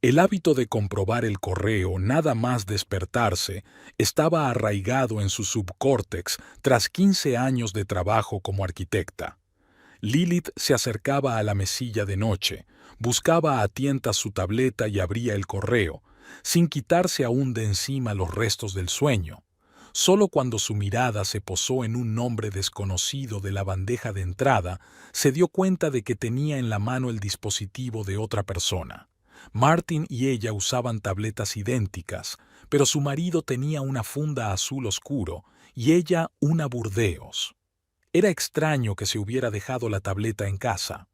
El hábito de comprobar el correo nada más despertarse estaba arraigado en su subcórtex tras 15 años de trabajo como arquitecta. Lilith se acercaba a la mesilla de noche, buscaba a tientas su tableta y abría el correo, sin quitarse aún de encima los restos del sueño. Solo cuando su mirada se posó en un nombre desconocido de la bandeja de entrada, se dio cuenta de que tenía en la mano el dispositivo de otra persona. Martin y ella usaban tabletas idénticas, pero su marido tenía una funda azul oscuro y ella una Burdeos. Era extraño que se hubiera dejado la tableta en casa.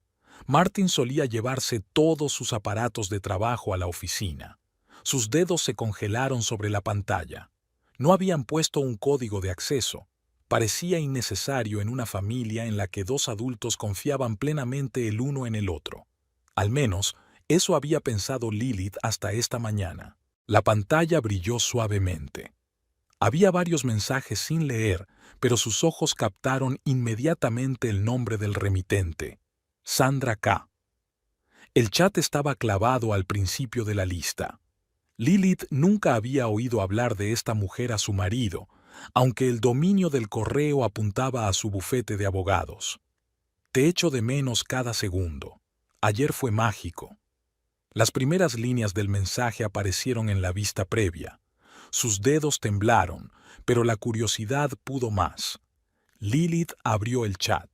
Martin solía llevarse todos sus aparatos de trabajo a la oficina. Sus dedos se congelaron sobre la pantalla. No habían puesto un código de acceso. Parecía innecesario en una familia en la que dos adultos confiaban plenamente el uno en el otro. Al menos, eso había pensado Lilith hasta esta mañana. La pantalla brilló suavemente. Había varios mensajes sin leer, pero sus ojos captaron inmediatamente el nombre del remitente: Sandra K. El chat estaba clavado al principio de la lista. Lilith nunca había oído hablar de esta mujer a su marido, aunque el dominio del correo apuntaba a su bufete de abogados. Te echo de menos cada segundo. Ayer fue mágico. Las primeras líneas del mensaje aparecieron en la vista previa. Sus dedos temblaron, pero la curiosidad pudo más. Lilith abrió el chat.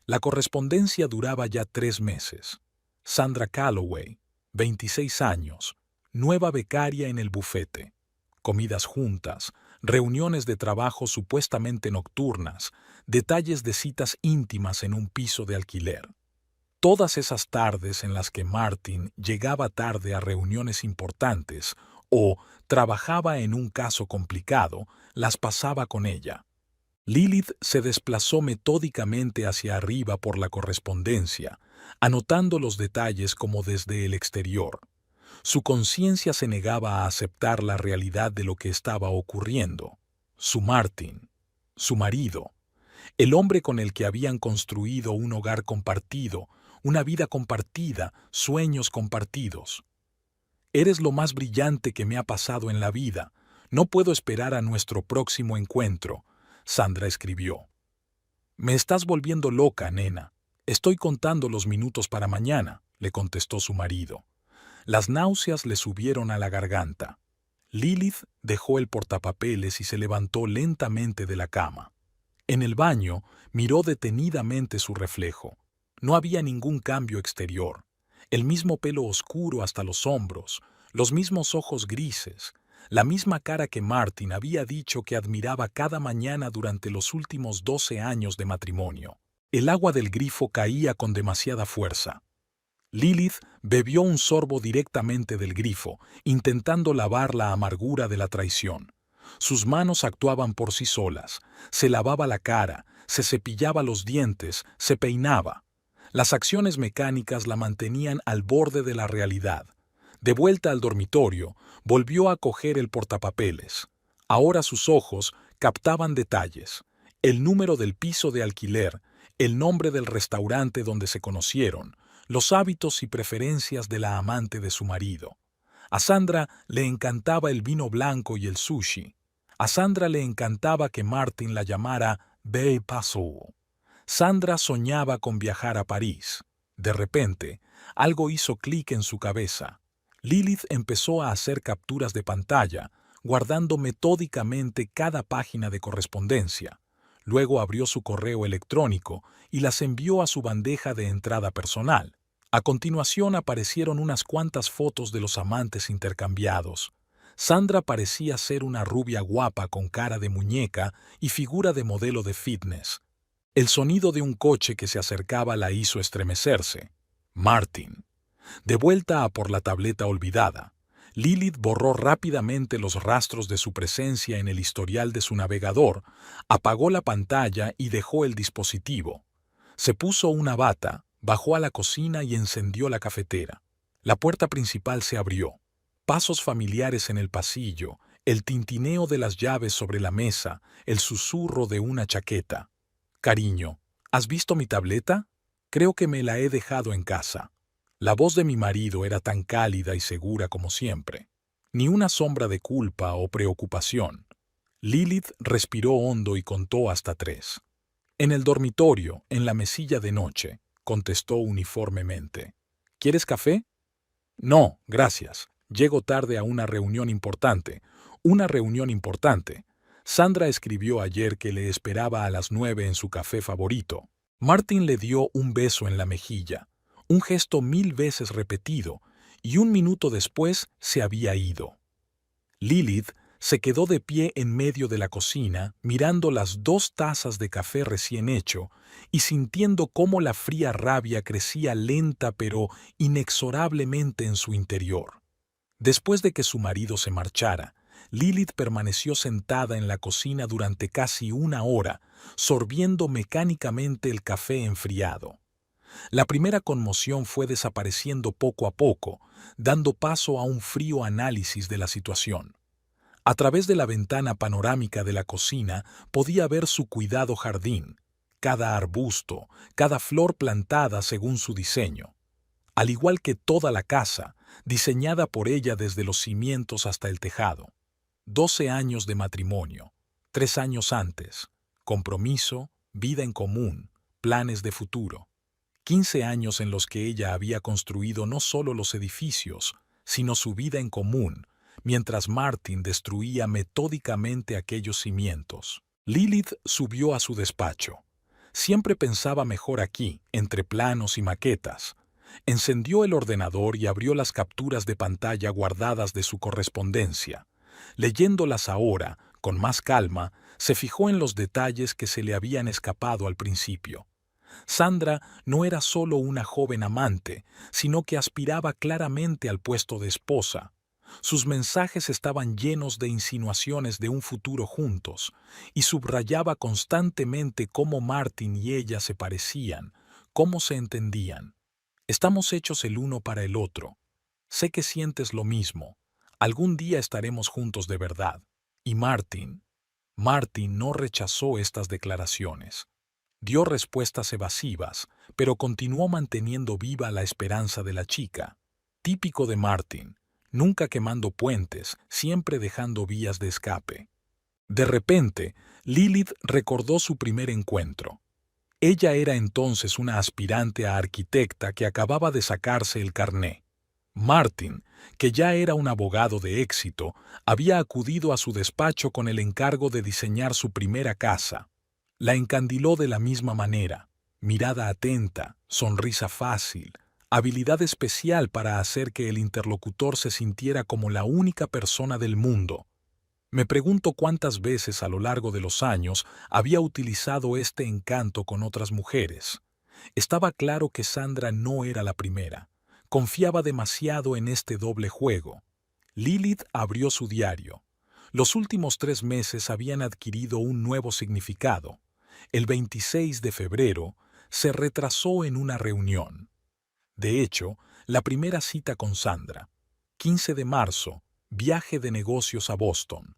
La correspondencia duraba ya 3 meses. Sandra Calloway, 26 años, nueva becaria en el bufete. Comidas juntas, reuniones de trabajo supuestamente nocturnas, detalles de citas íntimas en un piso de alquiler. Todas esas tardes en las que Martin llegaba tarde a reuniones importantes o trabajaba en un caso complicado, las pasaba con ella. Lilith se desplazó metódicamente hacia arriba por la correspondencia, anotando los detalles como desde el exterior. Su conciencia se negaba a aceptar la realidad de lo que estaba ocurriendo. Su Martin, su marido, el hombre con el que habían construido un hogar compartido, una vida compartida, sueños compartidos. Eres lo más brillante que me ha pasado en la vida. No puedo esperar a nuestro próximo encuentro, Sandra escribió. Me estás volviendo loca, nena. Estoy contando los minutos para mañana, le contestó su marido. Las náuseas le subieron a la garganta. Lilith dejó el portapapeles y se levantó lentamente de la cama. En el baño miró detenidamente su reflejo. No había ningún cambio exterior. El mismo pelo oscuro hasta los hombros, los mismos ojos grises, la misma cara que Martin había dicho que admiraba cada mañana durante los últimos 12 años de matrimonio. El agua del grifo caía con demasiada fuerza. Lilith bebió un sorbo directamente del grifo, intentando lavar la amargura de la traición. Sus manos actuaban por sí solas. Se lavaba la cara, se cepillaba los dientes, se peinaba. Las acciones mecánicas la mantenían al borde de la realidad. De vuelta al dormitorio, volvió a coger el portapapeles. Ahora sus ojos captaban detalles: el número del piso de alquiler, el nombre del restaurante donde se conocieron, los hábitos y preferencias de la amante de su marido. A Sandra le encantaba el vino blanco y el sushi. A Sandra le encantaba que Martin la llamara Belle Passou. Sandra soñaba con viajar a París. De repente, algo hizo clic en su cabeza. Lilith empezó a hacer capturas de pantalla, guardando metódicamente cada página de correspondencia. Luego abrió su correo electrónico y las envió a su bandeja de entrada personal. A continuación aparecieron unas cuantas fotos de los amantes intercambiados. Sandra parecía ser una rubia guapa con cara de muñeca y figura de modelo de fitness. El sonido de un coche que se acercaba la hizo estremecerse. Martin. De vuelta a por la tableta olvidada, Lilith borró rápidamente los rastros de su presencia en el historial de su navegador, apagó la pantalla y dejó el dispositivo. Se puso una bata, bajó a la cocina y encendió la cafetera. La puerta principal se abrió. Pasos familiares en el pasillo, el tintineo de las llaves sobre la mesa, el susurro de una chaqueta. Cariño, ¿has visto mi tableta? Creo que me la he dejado en casa. La voz de mi marido era tan cálida y segura como siempre. Ni una sombra de culpa o preocupación. Lilith respiró hondo y contó hasta 3. En el dormitorio, en la mesilla de noche, contestó uniformemente. ¿Quieres café? No, gracias. Llego tarde a una reunión importante. Una reunión importante. Sandra escribió ayer que le esperaba a las 9 en su café favorito. Martin le dio un beso en la mejilla, un gesto 1000 veces repetido, y un minuto después se había ido. Lilith se quedó de pie en medio de la cocina, mirando las 2 tazas de café recién hecho y sintiendo cómo la fría rabia crecía lenta pero inexorablemente en su interior. Después de que su marido se marchara, Lilith permaneció sentada en la cocina durante casi 1 hora, sorbiendo mecánicamente el café enfriado. La primera conmoción fue desapareciendo poco a poco, dando paso a un frío análisis de la situación. A través de la ventana panorámica de la cocina podía ver su cuidado jardín, cada arbusto, cada flor plantada según su diseño. Al igual que toda la casa, diseñada por ella desde los cimientos hasta el tejado. 12 años de matrimonio, 3 años antes, compromiso, vida en común, planes de futuro. 15 años en los que ella había construido no solo los edificios, sino su vida en común, mientras Martin destruía metódicamente aquellos cimientos. Lilith subió a su despacho. Siempre pensaba mejor aquí, entre planos y maquetas. Encendió el ordenador y abrió las capturas de pantalla guardadas de su correspondencia. Leyéndolas ahora, con más calma, se fijó en los detalles que se le habían escapado al principio. Sandra no era solo una joven amante, sino que aspiraba claramente al puesto de esposa. Sus mensajes estaban llenos de insinuaciones de un futuro juntos, y subrayaba constantemente cómo Martin y ella se parecían, cómo se entendían. Estamos hechos el uno para el otro. Sé que sientes lo mismo. Algún día estaremos juntos de verdad. Y Martin no rechazó estas declaraciones. Dio respuestas evasivas, pero continuó manteniendo viva la esperanza de la chica. Típico de Martin, nunca quemando puentes, siempre dejando vías de escape. De repente, Lilith recordó su primer encuentro. Ella era entonces una aspirante a arquitecta que acababa de sacarse el carné. Martin, que ya era un abogado de éxito, había acudido a su despacho con el encargo de diseñar su primera casa. La encandiló de la misma manera, mirada atenta, sonrisa fácil, habilidad especial para hacer que el interlocutor se sintiera como la única persona del mundo. Me pregunto cuántas veces a lo largo de los años había utilizado este encanto con otras mujeres. Estaba claro que Sandra no era la primera. Confiaba demasiado en este doble juego. Lilith abrió su diario. Los últimos 3 meses habían adquirido un nuevo significado. El 26 de febrero se retrasó en una reunión. De hecho, la primera cita con Sandra. 15 de marzo, viaje de negocios a Boston.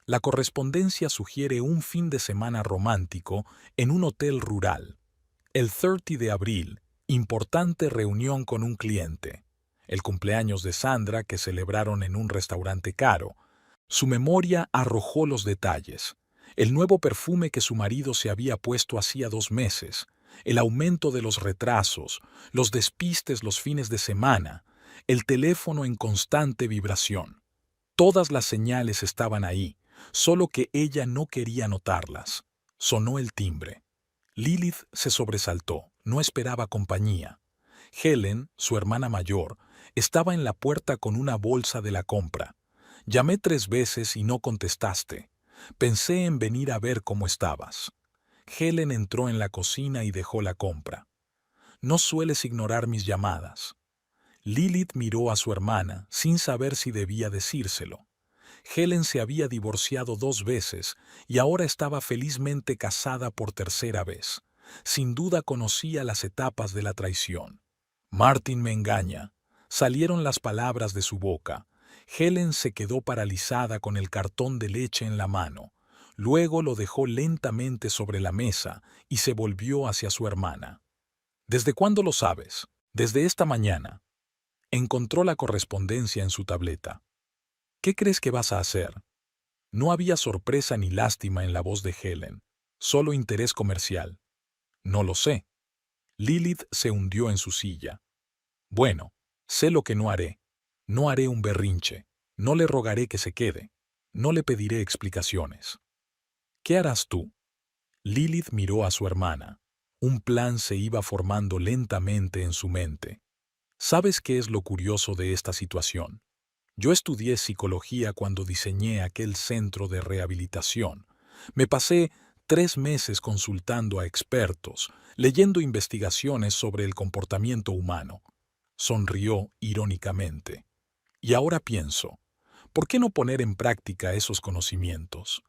La correspondencia sugiere un fin de semana romántico en un hotel rural. El 30 de abril, importante reunión con un cliente. El cumpleaños de Sandra que celebraron en un restaurante caro. Su memoria arrojó los detalles. El nuevo perfume que su marido se había puesto hacía 2 meses, el aumento de los retrasos, los despistes los fines de semana, el teléfono en constante vibración. Todas las señales estaban ahí, solo que ella no quería notarlas. Sonó el timbre. Lilith se sobresaltó, no esperaba compañía. Helen, su hermana mayor, estaba en la puerta con una bolsa de la compra. Llamé 3 veces y no contestaste. Pensé en venir a ver cómo estabas. Helen entró en la cocina y dejó la compra. No sueles ignorar mis llamadas. Lilith miró a su hermana sin saber si debía decírselo. Helen se había divorciado 2 veces y ahora estaba felizmente casada por 3.ª vez. Sin duda conocía las etapas de la traición. Martin me engaña. Salieron las palabras de su boca. Helen se quedó paralizada con el cartón de leche en la mano. Luego lo dejó lentamente sobre la mesa y se volvió hacia su hermana. ¿Desde cuándo lo sabes? Desde esta mañana. Encontró la correspondencia en su tableta. ¿Qué crees que vas a hacer? No había sorpresa ni lástima en la voz de Helen, solo interés comercial. No lo sé. Lilith se hundió en su silla. Bueno, sé lo que no haré. No haré un berrinche. No le rogaré que se quede. No le pediré explicaciones. ¿Qué harás tú? Lilith miró a su hermana. Un plan se iba formando lentamente en su mente. ¿Sabes qué es lo curioso de esta situación? Yo estudié psicología cuando diseñé aquel centro de rehabilitación. Me pasé 3 meses consultando a expertos, leyendo investigaciones sobre el comportamiento humano. Sonrió irónicamente. Y ahora pienso, ¿por qué no poner en práctica esos conocimientos?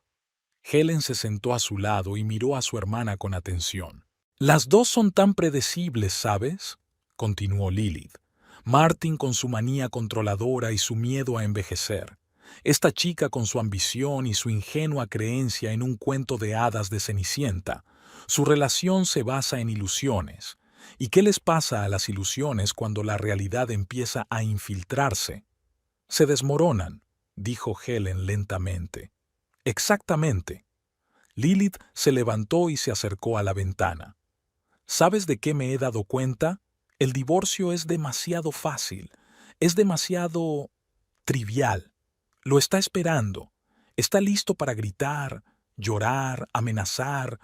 Helen se sentó a su lado y miró a su hermana con atención. Las dos son tan predecibles, ¿sabes? Continuó Lilith. Martin con su manía controladora y su miedo a envejecer. Esta chica con su ambición y su ingenua creencia en un cuento de hadas de Cenicienta. Su relación se basa en ilusiones. ¿Y qué les pasa a las ilusiones cuando la realidad empieza a infiltrarse? Se desmoronan, dijo Helen lentamente. Exactamente. Lilith se levantó y se acercó a la ventana. ¿Sabes de qué me he dado cuenta? El divorcio es demasiado fácil, es demasiado trivial. Lo está esperando, está listo para gritar, llorar, amenazar.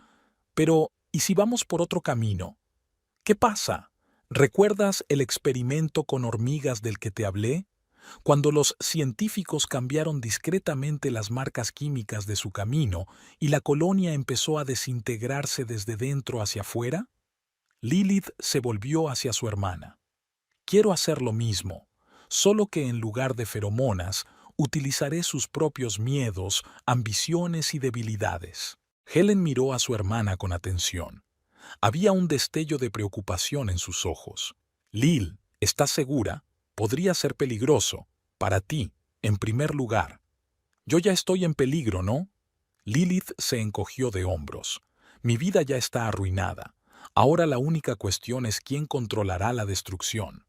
Pero, ¿y si vamos por otro camino? ¿Qué pasa? ¿Recuerdas el experimento con hormigas del que te hablé? Cuando los científicos cambiaron discretamente las marcas químicas de su camino y la colonia empezó a desintegrarse desde dentro hacia afuera. Lilith se volvió hacia su hermana. Quiero hacer lo mismo, solo que en lugar de feromonas, utilizaré sus propios miedos, ambiciones y debilidades. Helen miró a su hermana con atención. Había un destello de preocupación en sus ojos. Lil, ¿estás segura? Podría ser peligroso. Para ti, en primer lugar. Yo ya estoy en peligro, ¿no? Lilith se encogió de hombros. Mi vida ya está arruinada. Ahora la única cuestión es quién controlará la destrucción.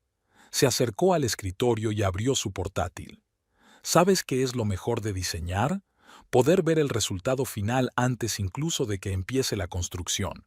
Se acercó al escritorio y abrió su portátil. ¿Sabes qué es lo mejor de diseñar? Poder ver el resultado final antes incluso de que empiece la construcción.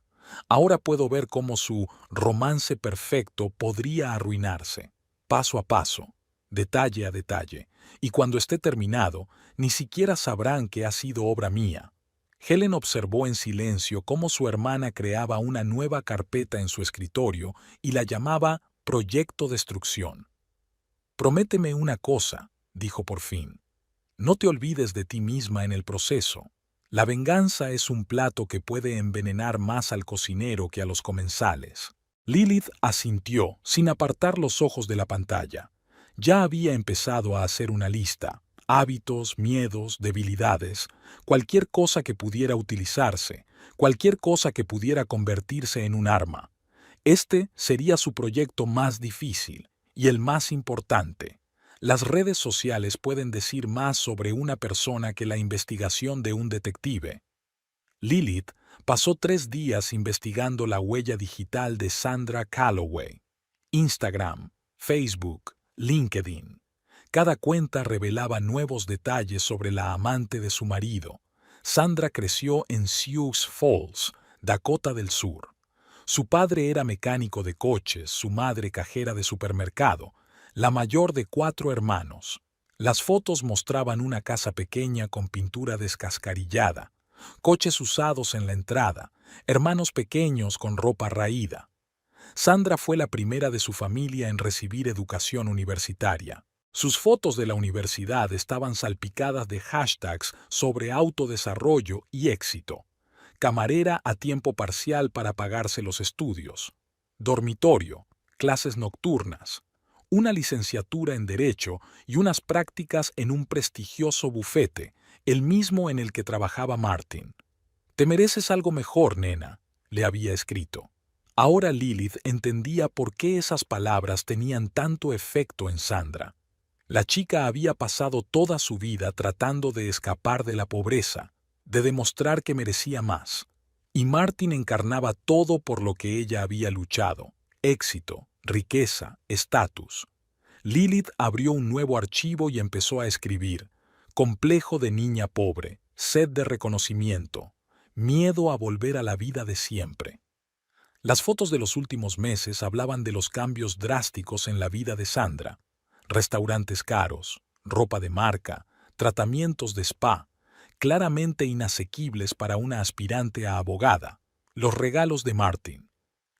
Ahora puedo ver cómo su romance perfecto podría arruinarse, paso a paso, detalle a detalle, y cuando esté terminado, ni siquiera sabrán que ha sido obra mía. Helen observó en silencio cómo su hermana creaba una nueva carpeta en su escritorio y la llamaba Proyecto Destrucción. Prométeme una cosa, dijo por fin. No te olvides de ti misma en el proceso. La venganza es un plato que puede envenenar más al cocinero que a los comensales. Lilith asintió, sin apartar los ojos de la pantalla. Ya había empezado a hacer una lista. Hábitos, miedos, debilidades, cualquier cosa que pudiera utilizarse, cualquier cosa que pudiera convertirse en un arma. Este sería su proyecto más difícil y el más importante. Las redes sociales pueden decir más sobre una persona que la investigación de un detective. Lilith pasó 3 días investigando la huella digital de Sandra Calloway. Instagram, Facebook, LinkedIn. Cada cuenta revelaba nuevos detalles sobre la amante de su marido. Sandra creció en Sioux Falls, Dakota del Sur. Su padre era mecánico de coches, su madre cajera de supermercado, la mayor de 4 hermanos. Las fotos mostraban una casa pequeña con pintura descascarillada, coches usados en la entrada, hermanos pequeños con ropa raída. Sandra fue la primera de su familia en recibir educación universitaria. Sus fotos de la universidad estaban salpicadas de hashtags sobre autodesarrollo y éxito. Camarera a tiempo parcial para pagarse los estudios. Dormitorio, clases nocturnas, una licenciatura en Derecho y unas prácticas en un prestigioso bufete, el mismo en el que trabajaba Martin. «Te mereces algo mejor, nena», le había escrito. Ahora Lilith entendía por qué esas palabras tenían tanto efecto en Sandra. La chica había pasado toda su vida tratando de escapar de la pobreza, de demostrar que merecía más. Y Martin encarnaba todo por lo que ella había luchado: éxito, riqueza, estatus. Lilith abrió un nuevo archivo y empezó a escribir: complejo de niña pobre, sed de reconocimiento, miedo a volver a la vida de siempre. Las fotos de los últimos meses hablaban de los cambios drásticos en la vida de Sandra: restaurantes caros, ropa de marca, tratamientos de spa, claramente inasequibles para una aspirante a abogada, los regalos de Martin.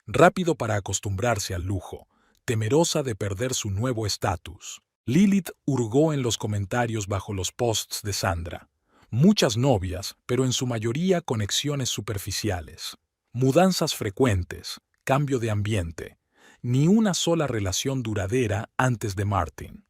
Rápido para acostumbrarse al lujo, temerosa de perder su nuevo estatus. Lilith hurgó en los comentarios bajo los posts de Sandra. Muchas novias, pero en su mayoría conexiones superficiales. Mudanzas frecuentes, cambio de ambiente. Ni una sola relación duradera antes de Martin.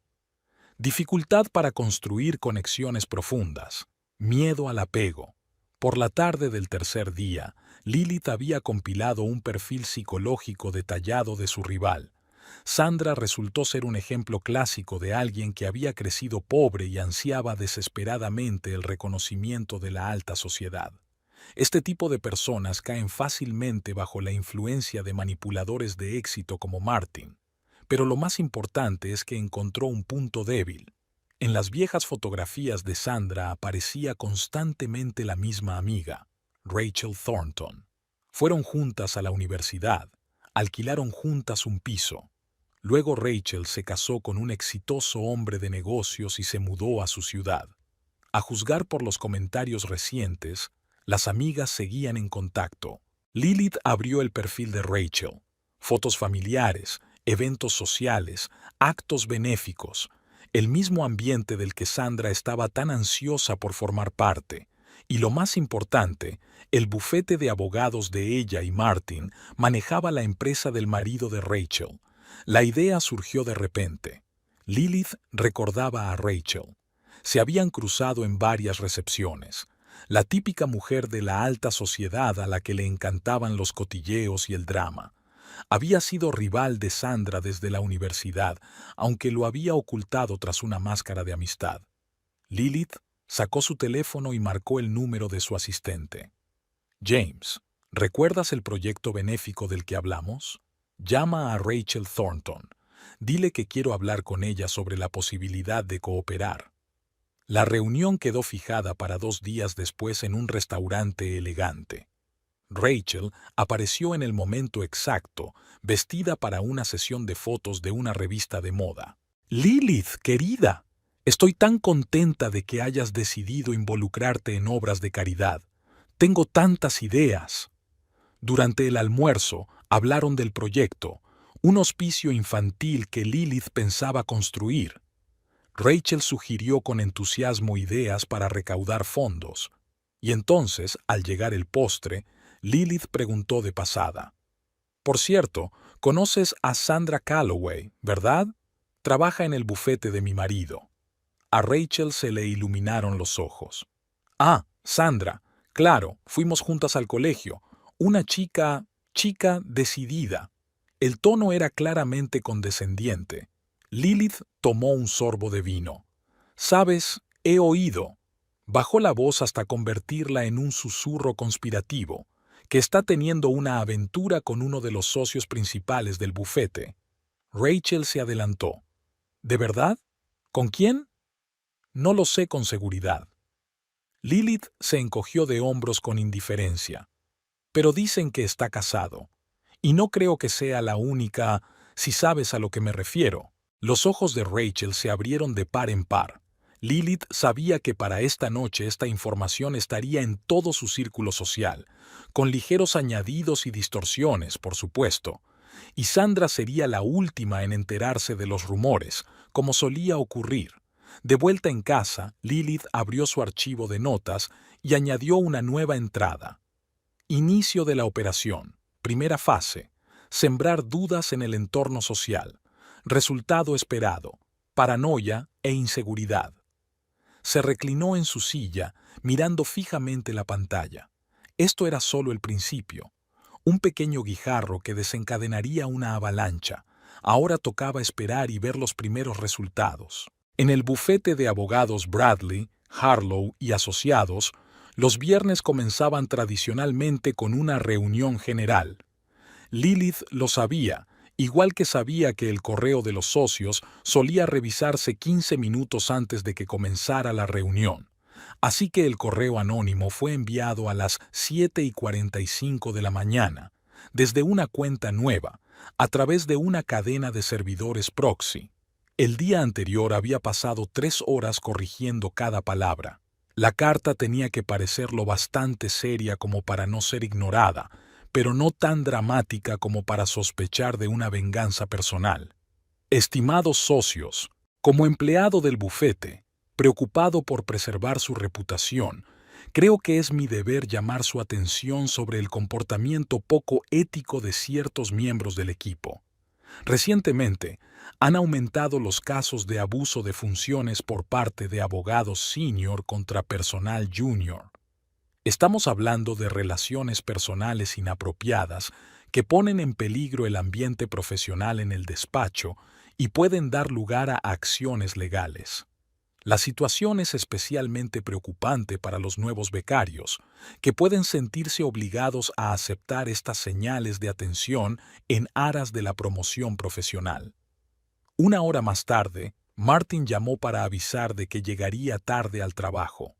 Dificultad para construir conexiones profundas. Miedo al apego. Por la tarde del tercer día, Lilith había compilado un perfil psicológico detallado de su rival. Sandra resultó ser un ejemplo clásico de alguien que había crecido pobre y ansiaba desesperadamente el reconocimiento de la alta sociedad. Este tipo de personas caen fácilmente bajo la influencia de manipuladores de éxito como Martin. Pero lo más importante es que encontró un punto débil. En las viejas fotografías de Sandra aparecía constantemente la misma amiga, Rachel Thornton. Fueron juntas a la universidad, alquilaron juntas un piso. Luego Rachel se casó con un exitoso hombre de negocios y se mudó a su ciudad. A juzgar por los comentarios recientes, las amigas seguían en contacto. Lilith abrió el perfil de Rachel. Fotos familiares, eventos sociales, actos benéficos. El mismo ambiente del que Sandra estaba tan ansiosa por formar parte. Y lo más importante, el bufete de abogados de ella y Martin manejaba la empresa del marido de Rachel. La idea surgió de repente. Lilith recordaba a Rachel. Se habían cruzado en varias recepciones. La típica mujer de la alta sociedad a la que le encantaban los cotilleos y el drama. Había sido rival de Sandra desde la universidad, aunque lo había ocultado tras una máscara de amistad. Lilith sacó su teléfono y marcó el número de su asistente. James, ¿recuerdas el proyecto benéfico del que hablamos? Llama a Rachel Thornton. Dile que quiero hablar con ella sobre la posibilidad de cooperar. La reunión quedó fijada para 2 días después en un restaurante elegante. Rachel apareció en el momento exacto, vestida para una sesión de fotos de una revista de moda. «Lilith, querida, estoy tan contenta de que hayas decidido involucrarte en obras de caridad. Tengo tantas ideas». Durante el almuerzo hablaron del proyecto, un hospicio infantil que Lilith pensaba construir. Rachel sugirió con entusiasmo ideas para recaudar fondos. Y entonces, al llegar el postre, Lilith preguntó de pasada: «Por cierto, conoces a Sandra Calloway, ¿verdad? Trabaja en el bufete de mi marido». A Rachel se le iluminaron los ojos. «Ah, Sandra, claro, fuimos juntas al colegio. Una chica decidida». El tono era claramente condescendiente. Lilith tomó un sorbo de vino. «Sabes, he oído». Bajó la voz hasta convertirla en un susurro conspirativo, que está teniendo una aventura con uno de los socios principales del bufete. Rachel se adelantó. «¿De verdad? ¿Con quién?» «No lo sé con seguridad». Lilith se encogió de hombros con indiferencia. «Pero dicen que está casado. Y no creo que sea la única, si sabes a lo que me refiero». Los ojos de Rachel se abrieron de par en par. Lilith sabía que para esta noche esta información estaría en todo su círculo social, con ligeros añadidos y distorsiones, por supuesto. Y Sandra sería la última en enterarse de los rumores, como solía ocurrir. De vuelta en casa, Lilith abrió su archivo de notas y añadió una nueva entrada. Inicio de la operación. Primera fase. Sembrar dudas en el entorno social. Resultado esperado. Paranoia e inseguridad. Se reclinó en su silla, mirando fijamente la pantalla. Esto era solo el principio. Un pequeño guijarro que desencadenaría una avalancha. Ahora tocaba esperar y ver los primeros resultados. En el bufete de abogados Bradley, Harlow y asociados, los viernes comenzaban tradicionalmente con una reunión general. Lilith lo sabía igual que sabía que el correo de los socios solía revisarse 15 minutos antes de que comenzara la reunión. Así que el correo anónimo fue enviado a las 7:45 de la mañana, desde una cuenta nueva, a través de una cadena de servidores proxy. El día anterior había pasado 3 horas corrigiendo cada palabra. La carta tenía que parecer lo bastante seria como para no ser ignorada, pero no tan dramática como para sospechar de una venganza personal. Estimados socios, como empleado del bufete, preocupado por preservar su reputación, creo que es mi deber llamar su atención sobre el comportamiento poco ético de ciertos miembros del equipo. Recientemente, han aumentado los casos de abuso de funciones por parte de abogados senior contra personal junior. Estamos hablando de relaciones personales inapropiadas que ponen en peligro el ambiente profesional en el despacho y pueden dar lugar a acciones legales. La situación es especialmente preocupante para los nuevos becarios, que pueden sentirse obligados a aceptar estas señales de atención en aras de la promoción profesional. Una hora más tarde, Martin llamó para avisar de que llegaría tarde al trabajo.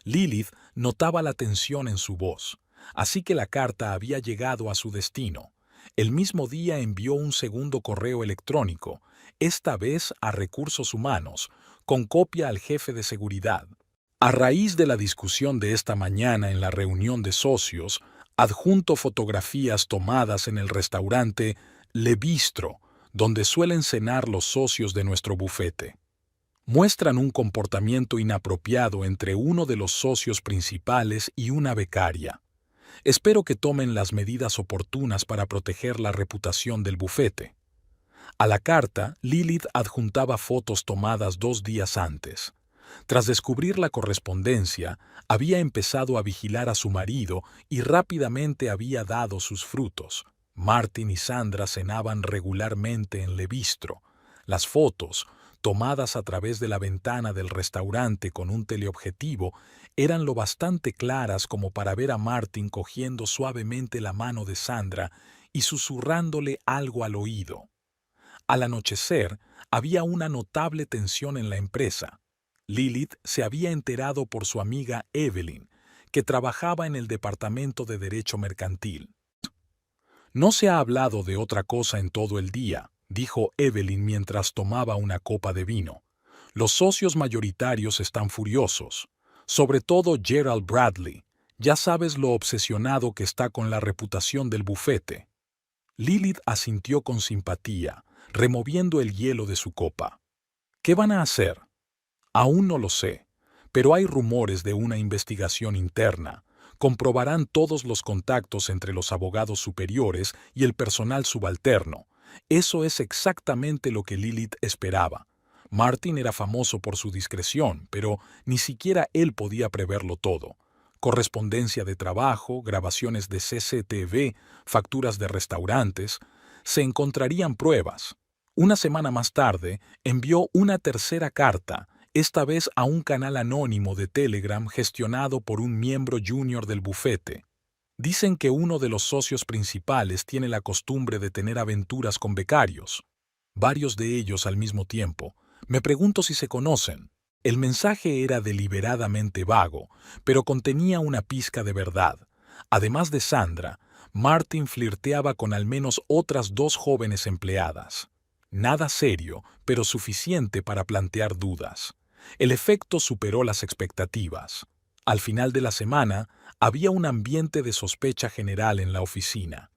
Lilith notaba la tensión en su voz, así que la carta había llegado a su destino. El mismo día envió un segundo correo electrónico, esta vez a Recursos Humanos, con copia al jefe de seguridad. A raíz de la discusión de esta mañana en la reunión de socios, adjunto fotografías tomadas en el restaurante Le Bistro, donde suelen cenar los socios de nuestro bufete. Muestran un comportamiento inapropiado entre uno de los socios principales y una becaria. Espero que tomen las medidas oportunas para proteger la reputación del bufete. A la carta, Lilith adjuntaba fotos tomadas 2 días antes. Tras descubrir la correspondencia, había empezado a vigilar a su marido y rápidamente había dado sus frutos. Martin y Sandra cenaban regularmente en Le Bistro. Las fotos, tomadas a través de la ventana del restaurante con un teleobjetivo, eran lo bastante claras como para ver a Martin cogiendo suavemente la mano de Sandra y susurrándole algo al oído. Al anochecer, había una notable tensión en la empresa. Lilith se había enterado por su amiga Evelyn, que trabajaba en el departamento de Derecho Mercantil. No se ha hablado de otra cosa en todo el día, dijo Evelyn mientras tomaba una copa de vino. Los socios mayoritarios están furiosos, sobre todo Gerald Bradley. Ya sabes lo obsesionado que está con la reputación del bufete. Lilith asintió con simpatía, removiendo el hielo de su copa. ¿Qué van a hacer? Aún no lo sé, pero hay rumores de una investigación interna. Comprobarán todos los contactos entre los abogados superiores y el personal subalterno. Eso es exactamente lo que Lilith esperaba. Martin era famoso por su discreción, pero ni siquiera él podía preverlo todo. Correspondencia de trabajo, grabaciones de CCTV, facturas de restaurantes. Se encontrarían pruebas. Una semana más tarde, envió una tercera carta, esta vez a un canal anónimo de Telegram gestionado por un miembro junior del bufete. Dicen que uno de los socios principales tiene la costumbre de tener aventuras con becarios. Varios de ellos al mismo tiempo. Me pregunto si se conocen. El mensaje era deliberadamente vago, pero contenía una pizca de verdad. Además de Sandra, Martin flirteaba con al menos otras 2 jóvenes empleadas. Nada serio, pero suficiente para plantear dudas. El efecto superó las expectativas. Al final de la semana, había un ambiente de sospecha general en la oficina.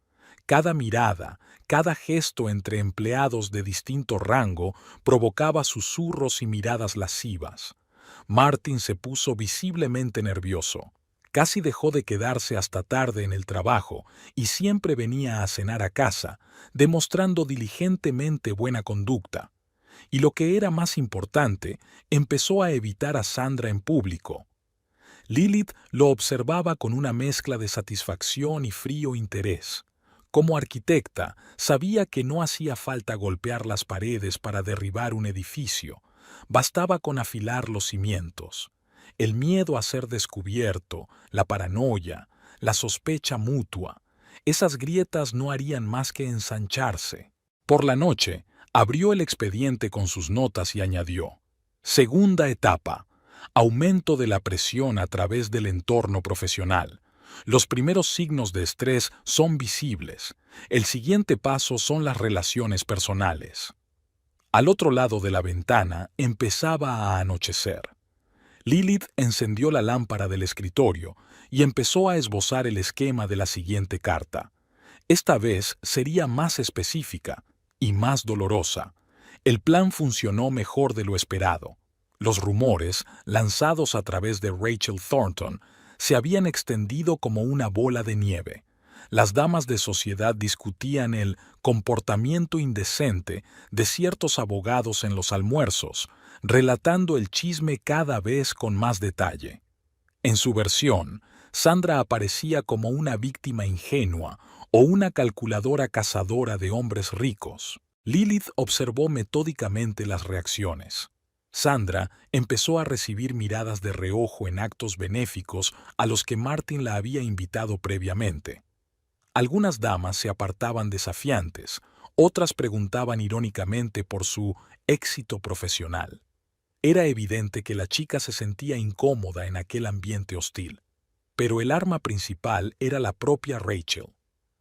Cada mirada, cada gesto entre empleados de distinto rango provocaba susurros y miradas lascivas. Martin se puso visiblemente nervioso. Casi dejó de quedarse hasta tarde en el trabajo y siempre venía a cenar a casa, demostrando diligentemente buena conducta. Y lo que era más importante, empezó a evitar a Sandra en público. Lilith lo observaba con una mezcla de satisfacción y frío interés. Como arquitecta, sabía que no hacía falta golpear las paredes para derribar un edificio. Bastaba con afilar los cimientos. El miedo a ser descubierto, la paranoia, la sospecha mutua, esas grietas no harían más que ensancharse. Por la noche, abrió el expediente con sus notas y añadió: segunda etapa, aumento de la presión a través del entorno profesional. Los primeros signos de estrés son visibles. El siguiente paso son las relaciones personales. Al otro lado de la ventana empezaba a anochecer. Lilith encendió la lámpara del escritorio y empezó a esbozar el esquema de la siguiente carta. Esta vez sería más específica y más dolorosa. El plan funcionó mejor de lo esperado. Los rumores, lanzados a través de Rachel Thornton, se habían extendido como una bola de nieve. Las damas de sociedad discutían el comportamiento indecente de ciertos abogados en los almuerzos, relatando el chisme cada vez con más detalle. En su versión, Sandra aparecía como una víctima ingenua o una calculadora cazadora de hombres ricos. Lilith observó metódicamente las reacciones. Sandra empezó a recibir miradas de reojo en actos benéficos a los que Martin la había invitado previamente. Algunas damas se apartaban desafiantes, otras preguntaban irónicamente por su éxito profesional. Era evidente que la chica se sentía incómoda en aquel ambiente hostil. Pero el arma principal era la propia Rachel.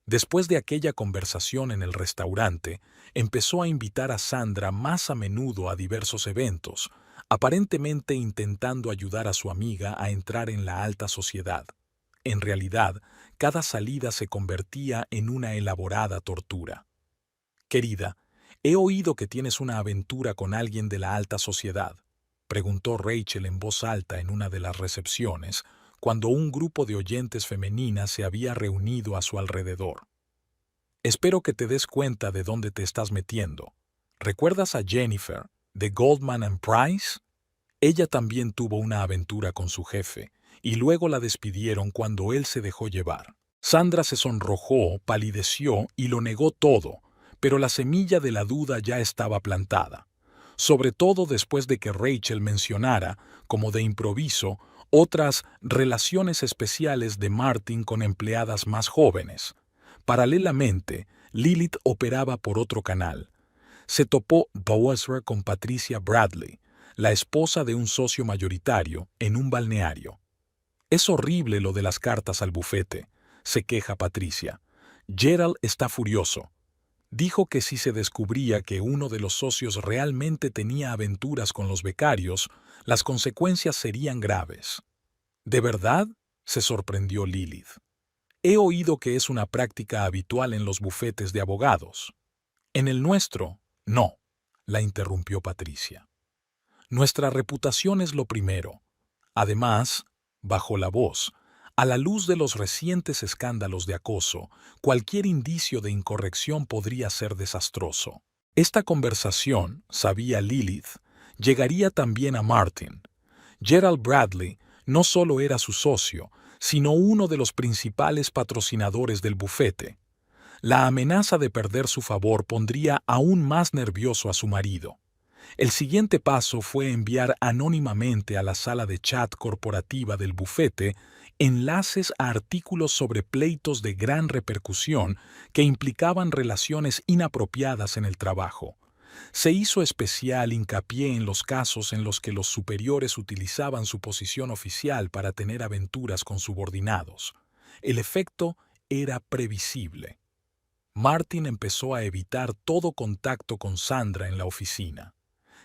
Después de aquella conversación en el restaurante, empezó a invitar a Sandra más a menudo a diversos eventos, aparentemente intentando ayudar a su amiga a entrar en la alta sociedad. En realidad, cada salida se convertía en una elaborada tortura. «Querida, he oído que tienes una aventura con alguien de la alta sociedad», preguntó Rachel en voz alta en una de las recepciones, cuando un grupo de oyentes femeninas se había reunido a su alrededor. «Espero que te des cuenta de dónde te estás metiendo. ¿Recuerdas a Jennifer, de Goldman & Price? Ella también tuvo una aventura con su jefe, y luego la despidieron cuando él se dejó llevar». Sandra se sonrojó, palideció y lo negó todo, pero la semilla de la duda ya estaba plantada, sobre todo después de que Rachel mencionara, como de improviso, otras relaciones especiales de Martin con empleadas más jóvenes. Paralelamente, Lilith operaba por otro canal. Se topó Bowser con Patricia Bradley, la esposa de un socio mayoritario, en un balneario. «Es horrible lo de las cartas al bufete», se queja Patricia. «Gerald está furioso. Dijo que si se descubría que uno de los socios realmente tenía aventuras con los becarios, las consecuencias serían graves». «¿De verdad?», se sorprendió Lilith. «He oído que es una práctica habitual en los bufetes de abogados». «En el nuestro, no», la interrumpió Patricia. «Nuestra reputación es lo primero. Además», bajó la voz, «a la luz de los recientes escándalos de acoso, cualquier indicio de incorrección podría ser desastroso». Esta conversación, sabía Lilith, llegaría también a Martin. Gerald Bradley no solo era su socio, sino uno de los principales patrocinadores del bufete. La amenaza de perder su favor pondría aún más nervioso a su marido. El siguiente paso fue enviar anónimamente a la sala de chat corporativa del bufete enlaces a artículos sobre pleitos de gran repercusión que implicaban relaciones inapropiadas en el trabajo. Se hizo especial hincapié en los casos en los que los superiores utilizaban su posición oficial para tener aventuras con subordinados. El efecto era previsible. Martin empezó a evitar todo contacto con Sandra en la oficina.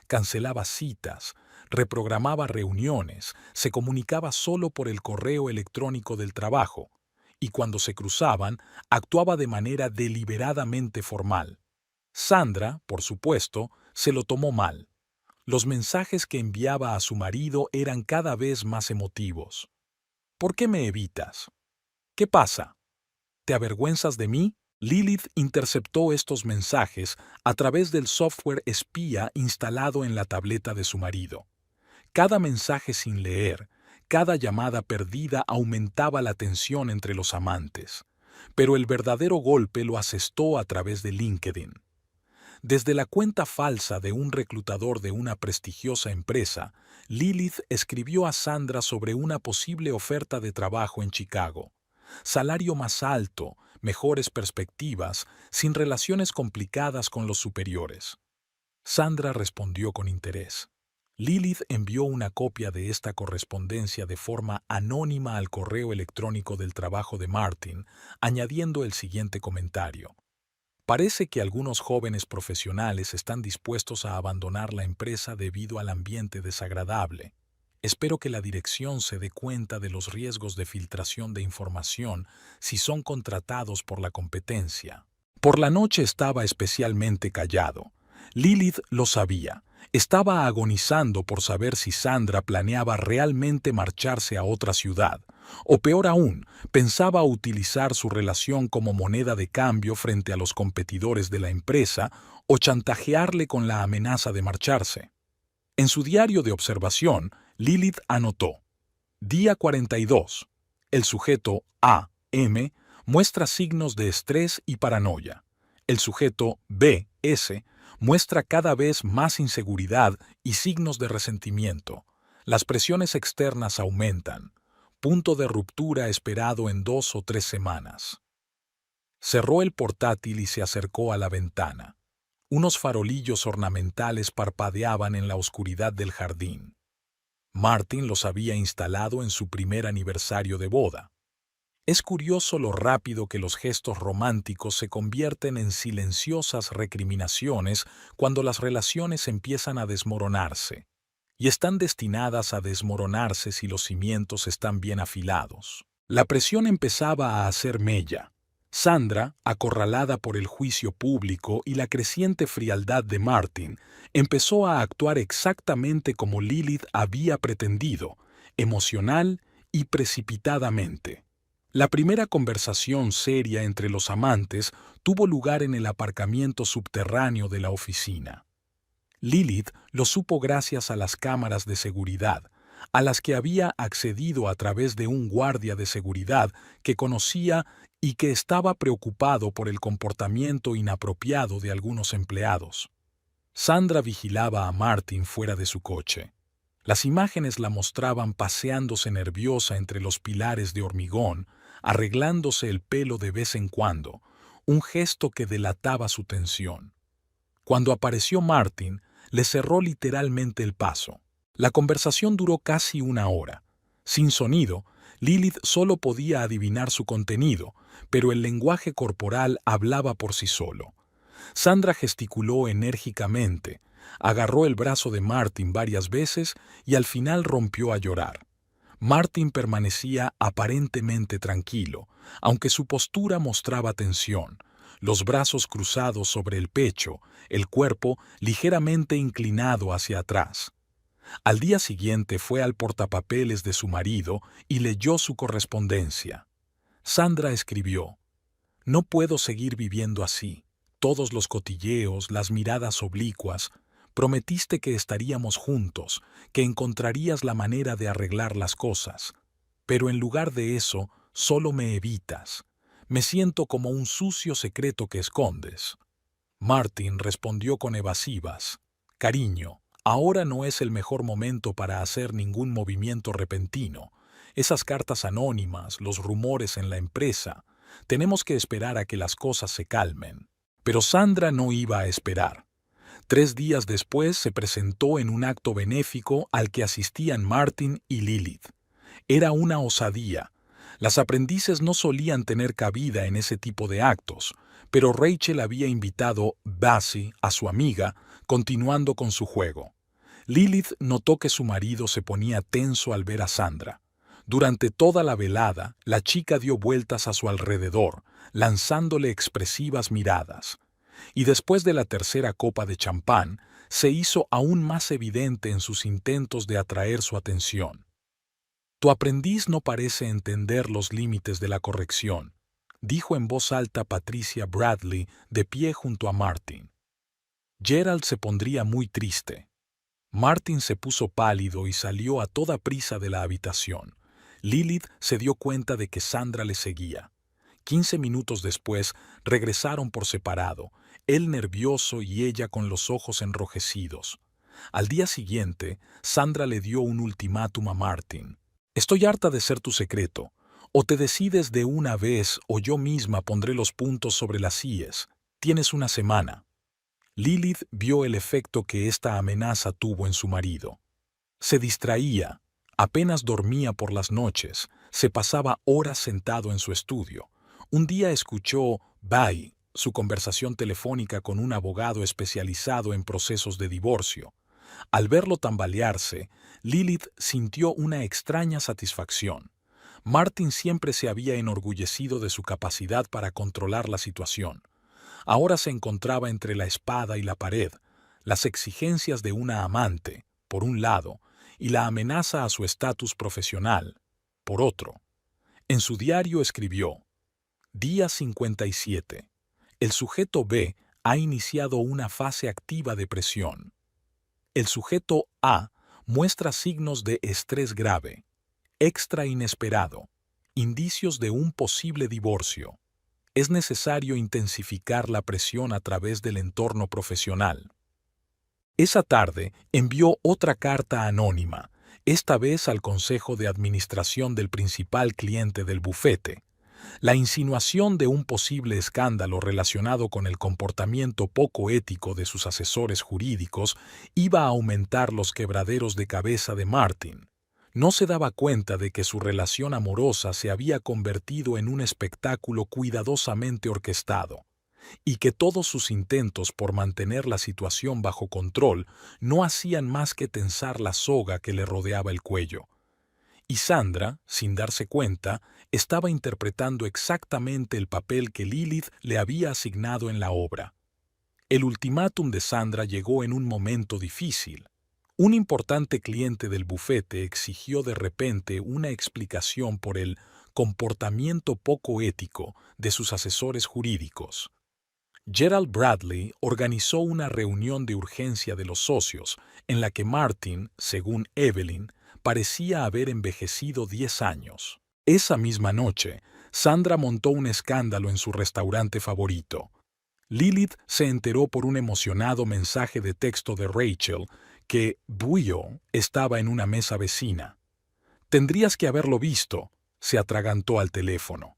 Cancelaba citas, reprogramaba reuniones, se comunicaba solo por el correo electrónico del trabajo, y cuando se cruzaban, actuaba de manera deliberadamente formal. Sandra, por supuesto, se lo tomó mal. Los mensajes que enviaba a su marido eran cada vez más emotivos. «¿Por qué me evitas? ¿Qué pasa? ¿Te avergüenzas de mí?». Lilith interceptó estos mensajes a través del software espía instalado en la tableta de su marido. Cada mensaje sin leer, cada llamada perdida aumentaba la tensión entre los amantes. Pero el verdadero golpe lo asestó a través de LinkedIn. Desde la cuenta falsa de un reclutador de una prestigiosa empresa, Lilith escribió a Sandra sobre una posible oferta de trabajo en Chicago. Salario más alto, mejores perspectivas, sin relaciones complicadas con los superiores. Sandra respondió con interés. Lilith envió una copia de esta correspondencia de forma anónima al correo electrónico del trabajo de Martin, añadiendo el siguiente comentario. Parece que algunos jóvenes profesionales están dispuestos a abandonar la empresa debido al ambiente desagradable. Espero que la dirección se dé cuenta de los riesgos de filtración de información si son contratados por la competencia. Por la noche estaba especialmente callado. Lilith lo sabía. Estaba agonizando por saber si Sandra planeaba realmente marcharse a otra ciudad, o peor aún, pensaba utilizar su relación como moneda de cambio frente a los competidores de la empresa o chantajearle con la amenaza de marcharse. En su diario de observación, Lilith anotó: Día 42. El sujeto A.M. muestra signos de estrés y paranoia. El sujeto B.S. muestra cada vez más inseguridad y signos de resentimiento. Las presiones externas aumentan. Punto de ruptura esperado en 2 o 3 semanas. Cerró el portátil y se acercó a la ventana. Unos farolillos ornamentales parpadeaban en la oscuridad del jardín. Martin los había instalado en su primer aniversario de boda. Es curioso lo rápido que los gestos románticos se convierten en silenciosas recriminaciones cuando las relaciones empiezan a desmoronarse, y están destinadas a desmoronarse si los cimientos están bien afilados. La presión empezaba a hacer mella. Sandra, acorralada por el juicio público y la creciente frialdad de Martin, empezó a actuar exactamente como Lilith había pretendido, emocional y precipitadamente. La primera conversación seria entre los amantes tuvo lugar en el aparcamiento subterráneo de la oficina. Lilith lo supo gracias a las cámaras de seguridad, a las que había accedido a través de un guardia de seguridad que conocía y que estaba preocupado por el comportamiento inapropiado de algunos empleados. Sandra vigilaba a Martin fuera de su coche. Las imágenes la mostraban paseándose nerviosa entre los pilares de hormigón, arreglándose el pelo de vez en cuando, un gesto que delataba su tensión. Cuando apareció Martin, le cerró literalmente el paso. La conversación duró casi 1 hora. Sin sonido, Lilith solo podía adivinar su contenido, pero el lenguaje corporal hablaba por sí solo. Sandra gesticuló enérgicamente, agarró el brazo de Martin varias veces y al final rompió a llorar. Martin permanecía aparentemente tranquilo, aunque su postura mostraba tensión, los brazos cruzados sobre el pecho, el cuerpo ligeramente inclinado hacia atrás. Al día siguiente fue al portapapeles de su marido y leyó su correspondencia. Sandra escribió: «No puedo seguir viviendo así. Todos los cotilleos, las miradas oblicuas. Prometiste que estaríamos juntos, que encontrarías la manera de arreglar las cosas. Pero en lugar de eso, solo me evitas. Me siento como un sucio secreto que escondes». Martin respondió con evasivas: «Cariño, ahora no es el mejor momento para hacer ningún movimiento repentino. Esas cartas anónimas, los rumores en la empresa. Tenemos que esperar a que las cosas se calmen». Pero Sandra no iba a esperar. 3 días después se presentó en un acto benéfico al que asistían Martin y Lilith. Era una osadía. Las aprendices no solían tener cabida en ese tipo de actos, pero Rachel había invitado Bassey a su amiga, continuando con su juego. Lilith notó que su marido se ponía tenso al ver a Sandra. Durante toda la velada, la chica dio vueltas a su alrededor, lanzándole expresivas miradas. Y después de la tercera copa de champán, se hizo aún más evidente en sus intentos de atraer su atención. «Tu aprendiz no parece entender los límites de la corrección», dijo en voz alta Patricia Bradley, de pie junto a Martin. «Gerald se pondría muy triste». Martin se puso pálido y salió a toda prisa de la habitación. Lilith se dio cuenta de que Sandra le seguía. 15 minutos después regresaron por separado, él nervioso y ella con los ojos enrojecidos. Al día siguiente, Sandra le dio un ultimátum a Martin. «Estoy harta de ser tu secreto. O te decides de una vez o yo misma pondré los puntos sobre las íes. Tienes una semana. Lilith vio el efecto que esta amenaza tuvo en su marido. Se distraía, apenas dormía por las noches, se pasaba horas sentado en su estudio. Un día escuchó Bye, su conversación telefónica con un abogado especializado en procesos de divorcio. Al verlo tambalearse, Lilith sintió una extraña satisfacción. Martin siempre se había enorgullecido de su capacidad para controlar la situación. Ahora se encontraba entre la espada y la pared, las exigencias de una amante, por un lado, y la amenaza a su estatus profesional, por otro. En su diario escribió: Día 57. El sujeto B ha iniciado una fase activa de presión. El sujeto A muestra signos de estrés grave, extra inesperado, indicios de un posible divorcio. Es necesario intensificar la presión a través del entorno profesional. Esa tarde envió otra carta anónima, esta vez al consejo de administración del principal cliente del bufete. La insinuación de un posible escándalo relacionado con el comportamiento poco ético de sus asesores jurídicos iba a aumentar los quebraderos de cabeza de Martin. No se daba cuenta de que su relación amorosa se había convertido en un espectáculo cuidadosamente orquestado, y que todos sus intentos por mantener la situación bajo control no hacían más que tensar la soga que le rodeaba el cuello. Y Sandra, sin darse cuenta, estaba interpretando exactamente el papel que Lilith le había asignado en la obra. El ultimátum de Sandra llegó en un momento difícil. Un importante cliente del bufete exigió de repente una explicación por el comportamiento poco ético de sus asesores jurídicos. Gerald Bradley organizó una reunión de urgencia de los socios, en la que Martin, según Evelyn, parecía haber envejecido 10 años. Esa misma noche, Sandra montó un escándalo en su restaurante favorito. Lilith se enteró por un emocionado mensaje de texto de Rachel que Buio estaba en una mesa vecina. Tendrías que haberlo visto, se atragantó al teléfono.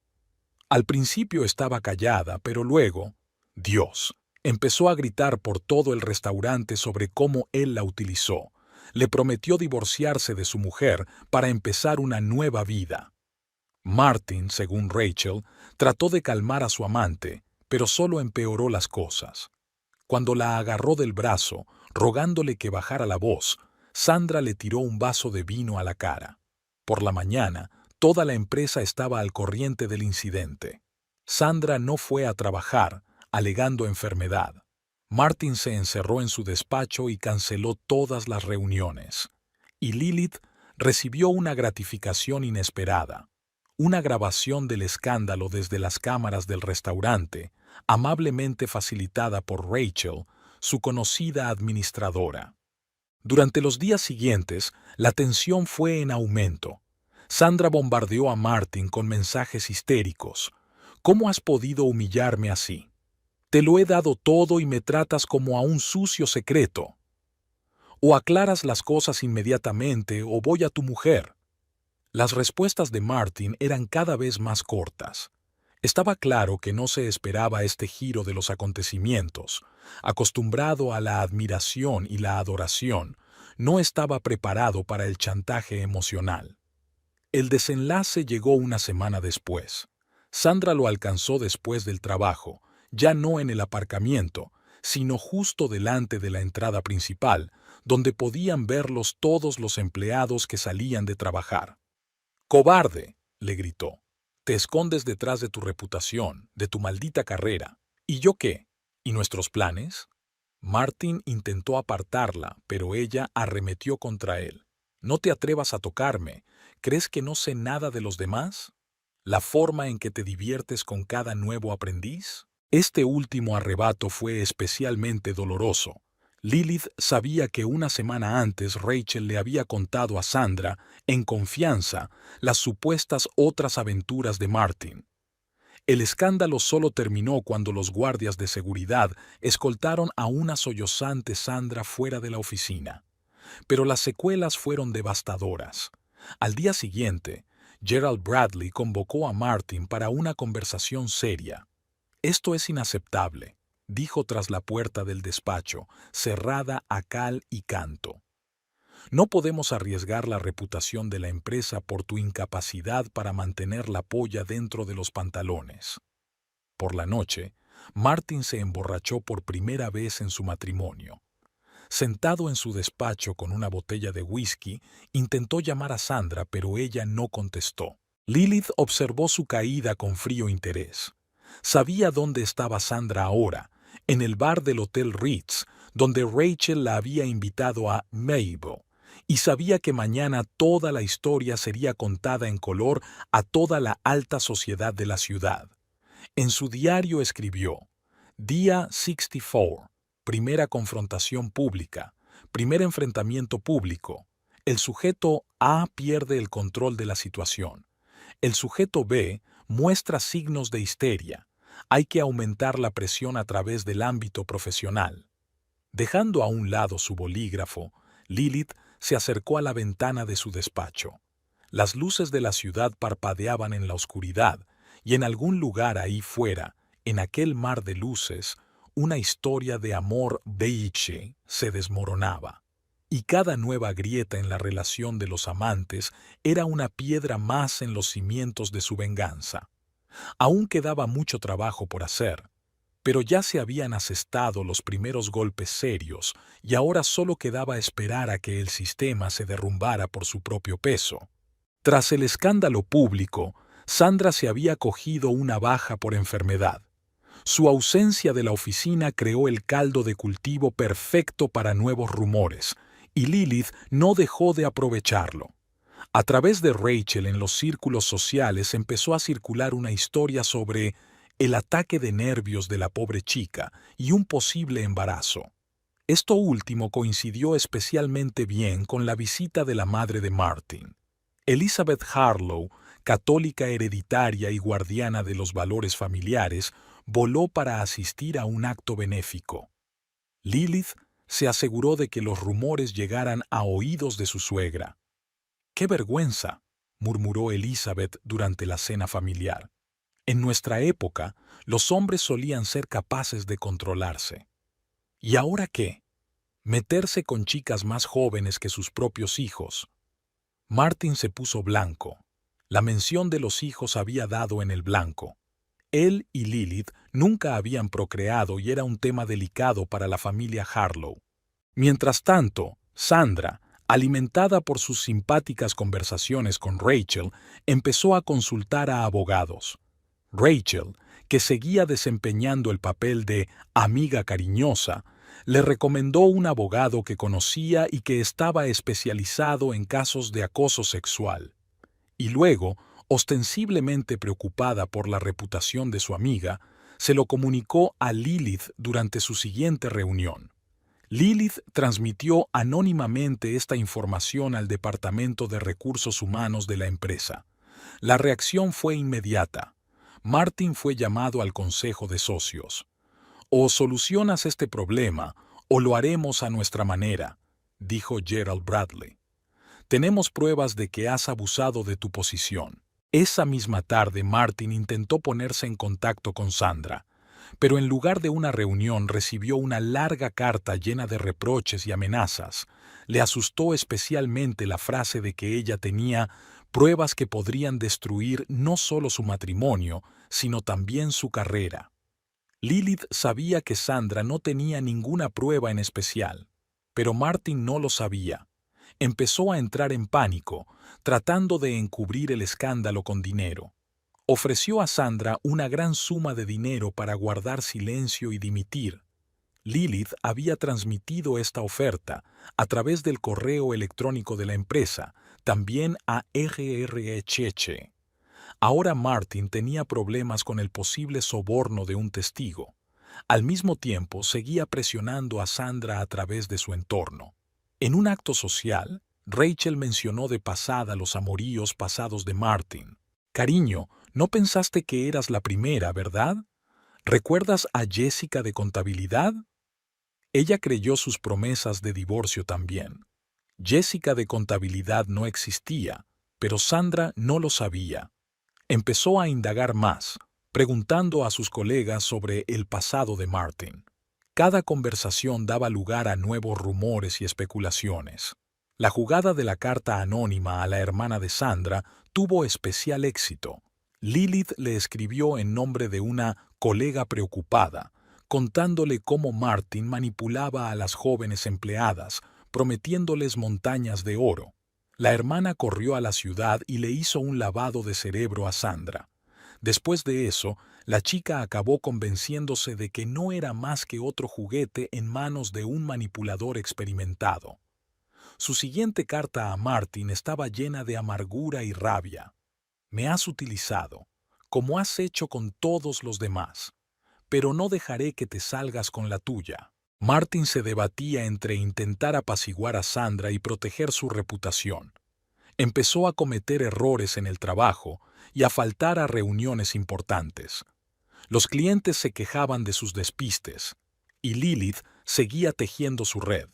Al principio estaba callada, pero luego, Dios, empezó a gritar por todo el restaurante sobre cómo él la utilizó. Le prometió divorciarse de su mujer para empezar una nueva vida. Martin, según Rachel, trató de calmar a su amante, pero solo empeoró las cosas. Cuando la agarró del brazo, rogándole que bajara la voz, Sandra le tiró un vaso de vino a la cara. Por la mañana, toda la empresa estaba al corriente del incidente. Sandra no fue a trabajar, alegando enfermedad. Martin se encerró en su despacho y canceló todas las reuniones. Y Lilith recibió una gratificación inesperada. Una grabación del escándalo desde las cámaras del restaurante, amablemente facilitada por Rachel, su conocida administradora. Durante los días siguientes, la tensión fue en aumento. Sandra bombardeó a Martin con mensajes histéricos. ¿Cómo has podido humillarme así? Te lo he dado todo y me tratas como a un sucio secreto. O aclaras las cosas inmediatamente o voy a tu mujer. Las respuestas de Martin eran cada vez más cortas. Estaba claro que no se esperaba este giro de los acontecimientos. Acostumbrado a la admiración y la adoración, no estaba preparado para el chantaje emocional. El desenlace llegó una semana después. Sandra lo alcanzó después del trabajo, ya no en el aparcamiento, sino justo delante de la entrada principal, donde podían verlos todos los empleados que salían de trabajar. «¡Cobarde!», le gritó. «Te escondes detrás de tu reputación, de tu maldita carrera. ¿Y yo qué? ¿Y nuestros planes?». Martin intentó apartarla, pero ella arremetió contra él. «No te atrevas a tocarme. ¿Crees que no sé nada de los demás? ¿La forma en que te diviertes con cada nuevo aprendiz?». Este último arrebato fue especialmente doloroso. Lilith sabía que una semana antes Rachel le había contado a Sandra, en confianza, las supuestas otras aventuras de Martin. El escándalo solo terminó cuando los guardias de seguridad escoltaron a una sollozante Sandra fuera de la oficina. Pero las secuelas fueron devastadoras. Al día siguiente, Gerald Bradley convocó a Martin para una conversación seria. «Esto es inaceptable», dijo tras la puerta del despacho, cerrada a cal y canto. «No podemos arriesgar la reputación de la empresa por tu incapacidad para mantener la polla dentro de los pantalones». Por la noche, Martin se emborrachó por primera vez en su matrimonio. Sentado en su despacho con una botella de whisky, intentó llamar a Sandra, pero ella no contestó. Lilith observó su caída con frío interés. Sabía dónde estaba Sandra ahora, en el bar del Hotel Ritz, donde Rachel la había invitado a Mabel, y sabía que mañana toda la historia sería contada en color a toda la alta sociedad de la ciudad. En su diario escribió: Día 64, primera confrontación pública, primer enfrentamiento público. El sujeto A pierde el control de la situación. El sujeto B muestra signos de histeria. Hay que aumentar la presión a través del ámbito profesional. Dejando a un lado su bolígrafo, Lilith se acercó a la ventana de su despacho. Las luces de la ciudad parpadeaban en la oscuridad, y en algún lugar ahí fuera, en aquel mar de luces, una historia de amor beige se desmoronaba. Y cada nueva grieta en la relación de los amantes era una piedra más en los cimientos de su venganza. Aún quedaba mucho trabajo por hacer, pero ya se habían asestado los primeros golpes serios y ahora solo quedaba esperar a que el sistema se derrumbara por su propio peso. Tras el escándalo público, Sandra se había cogido una baja por enfermedad. Su ausencia de la oficina creó el caldo de cultivo perfecto para nuevos rumores, y Lilith no dejó de aprovecharlo. A través de Rachel en los círculos sociales empezó a circular una historia sobre el ataque de nervios de la pobre chica y un posible embarazo. Esto último coincidió especialmente bien con la visita de la madre de Martin. Elizabeth Harlow, católica hereditaria y guardiana de los valores familiares, voló para asistir a un acto benéfico. Lilith se aseguró de que los rumores llegaran a oídos de su suegra. «¡Qué vergüenza!», murmuró Elizabeth durante la cena familiar. «En nuestra época, los hombres solían ser capaces de controlarse. ¿Y ahora qué? Meterse con chicas más jóvenes que sus propios hijos». Martin se puso blanco. La mención de los hijos había dado en el blanco. Él y Lilith nunca habían procreado y era un tema delicado para la familia Harlow. Mientras tanto, Sandra, alimentada por sus simpáticas conversaciones con Rachel, empezó a consultar a abogados. Rachel, que seguía desempeñando el papel de amiga cariñosa, le recomendó un abogado que conocía y que estaba especializado en casos de acoso sexual. Y luego, ostensiblemente preocupada por la reputación de su amiga, se lo comunicó a Lilith durante su siguiente reunión. Lilith transmitió anónimamente esta información al Departamento de Recursos Humanos de la empresa. La reacción fue inmediata. Martin fue llamado al Consejo de Socios. «O solucionas este problema, o lo haremos a nuestra manera», dijo Gerald Bradley. «Tenemos pruebas de que has abusado de tu posición». Esa misma tarde Martin intentó ponerse en contacto con Sandra, pero en lugar de una reunión recibió una larga carta llena de reproches y amenazas. Le asustó especialmente la frase de que ella tenía pruebas que podrían destruir no solo su matrimonio, sino también su carrera. Lilith sabía que Sandra no tenía ninguna prueba en especial, pero Martin no lo sabía. Empezó a entrar en pánico, tratando de encubrir el escándalo con dinero. Ofreció a Sandra una gran suma de dinero para guardar silencio y dimitir. Lilith había transmitido esta oferta a través del correo electrónico de la empresa, también a R.R. Cheche. Ahora Martin tenía problemas con el posible soborno de un testigo. Al mismo tiempo, seguía presionando a Sandra a través de su entorno. En un acto social, Rachel mencionó de pasada los amoríos pasados de Martin. «Cariño, no pensaste que eras la primera, ¿verdad? ¿Recuerdas a Jessica de contabilidad?» Ella creyó sus promesas de divorcio también. Jessica de contabilidad no existía, pero Sandra no lo sabía. Empezó a indagar más, preguntando a sus colegas sobre el pasado de Martin. Cada conversación daba lugar a nuevos rumores y especulaciones. La jugada de la carta anónima a la hermana de Sandra tuvo especial éxito. Lilith le escribió en nombre de una colega preocupada, contándole cómo Martin manipulaba a las jóvenes empleadas, prometiéndoles montañas de oro. La hermana corrió a la ciudad y le hizo un lavado de cerebro a Sandra. Después de eso, la chica acabó convenciéndose de que no era más que otro juguete en manos de un manipulador experimentado. Su siguiente carta a Martin estaba llena de amargura y rabia. Me has utilizado, como has hecho con todos los demás, pero no dejaré que te salgas con la tuya. Martin se debatía entre intentar apaciguar a Sandra y proteger su reputación. Empezó a cometer errores en el trabajo y a faltar a reuniones importantes. Los clientes se quejaban de sus despistes, y Lilith seguía tejiendo su red.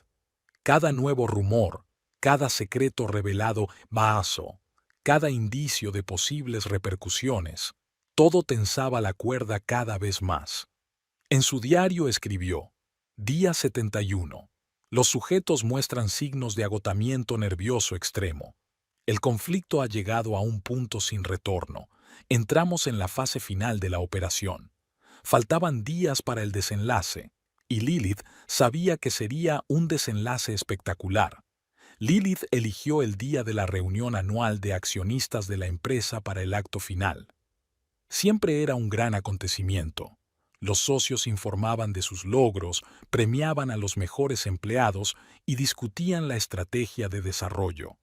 Cada nuevo rumor, cada secreto revelado cada indicio de posibles repercusiones, todo tensaba la cuerda cada vez más. En su diario escribió: Día 71. Los sujetos muestran signos de agotamiento nervioso extremo. El conflicto ha llegado a un punto sin retorno. Entramos en la fase final de la operación. Faltaban días para el desenlace, y Lilith sabía que sería un desenlace espectacular. Lilith eligió el día de la reunión anual de accionistas de la empresa para el acto final. Siempre era un gran acontecimiento. Los socios informaban de sus logros, premiaban a los mejores empleados y discutían la estrategia de desarrollo.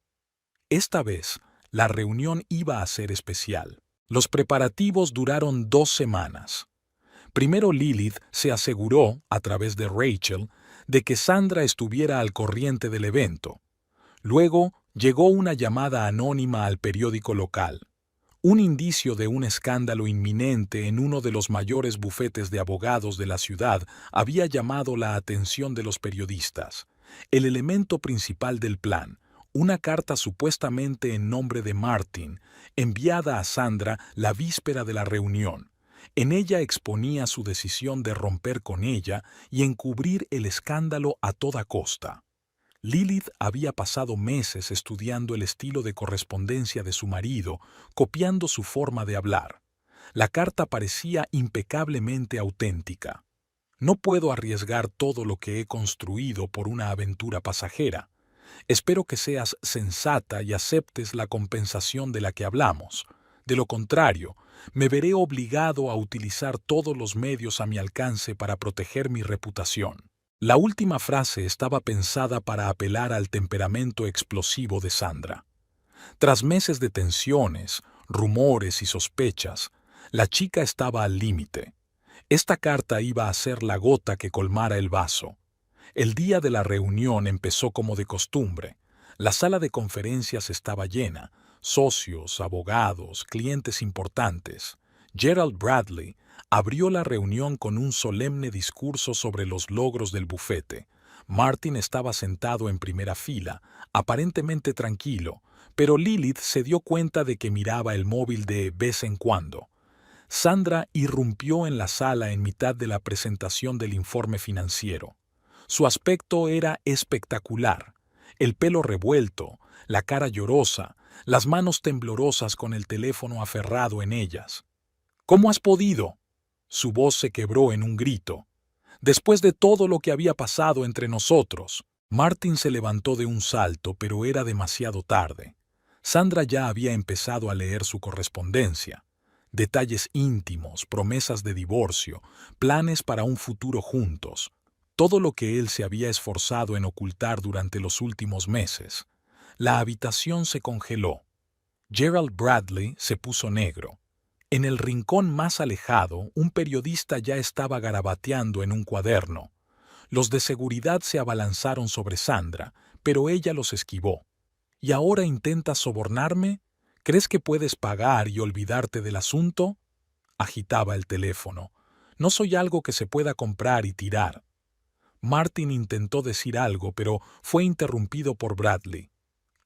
Esta vez, la reunión iba a ser especial. Los preparativos duraron 2 semanas. Primero Lilith se aseguró, a través de Rachel, de que Sandra estuviera al corriente del evento. Luego llegó una llamada anónima al periódico local. Un indicio de un escándalo inminente en uno de los mayores bufetes de abogados de la ciudad había llamado la atención de los periodistas. El elemento principal del plan, una carta supuestamente en nombre de Martin, enviada a Sandra la víspera de la reunión. En ella exponía su decisión de romper con ella y encubrir el escándalo a toda costa. Lilith había pasado meses estudiando el estilo de correspondencia de su marido, copiando su forma de hablar. La carta parecía impecablemente auténtica. No puedo arriesgar todo lo que he construido por una aventura pasajera. Espero que seas sensata y aceptes la compensación de la que hablamos. De lo contrario, me veré obligado a utilizar todos los medios a mi alcance para proteger mi reputación. La última frase estaba pensada para apelar al temperamento explosivo de Sandra. Tras meses de tensiones, rumores y sospechas, la chica estaba al límite. Esta carta iba a ser la gota que colmara el vaso. El día de la reunión empezó como de costumbre. La sala de conferencias estaba llena, socios, abogados, clientes importantes. Gerald Bradley abrió la reunión con un solemne discurso sobre los logros del bufete. Martin estaba sentado en primera fila, aparentemente tranquilo, pero Lilith se dio cuenta de que miraba el móvil de vez en cuando. Sandra irrumpió en la sala en mitad de la presentación del informe financiero. Su aspecto era espectacular. El pelo revuelto, la cara llorosa, las manos temblorosas con el teléfono aferrado en ellas. ¿Cómo has podido? Su voz se quebró en un grito. Después de todo lo que había pasado entre nosotros. Martin se levantó de un salto, pero era demasiado tarde. Sandra ya había empezado a leer su correspondencia. Detalles íntimos, promesas de divorcio, planes para un futuro juntos. Todo lo que él se había esforzado en ocultar durante los últimos meses. La habitación se congeló. Gerald Bradley se puso negro. En el rincón más alejado, un periodista ya estaba garabateando en un cuaderno. Los de seguridad se abalanzaron sobre Sandra, pero ella los esquivó. ¿Y ahora intentas sobornarme? ¿Crees que puedes pagar y olvidarte del asunto? Agitaba el teléfono. No soy algo que se pueda comprar y tirar. Martin intentó decir algo, pero fue interrumpido por Bradley.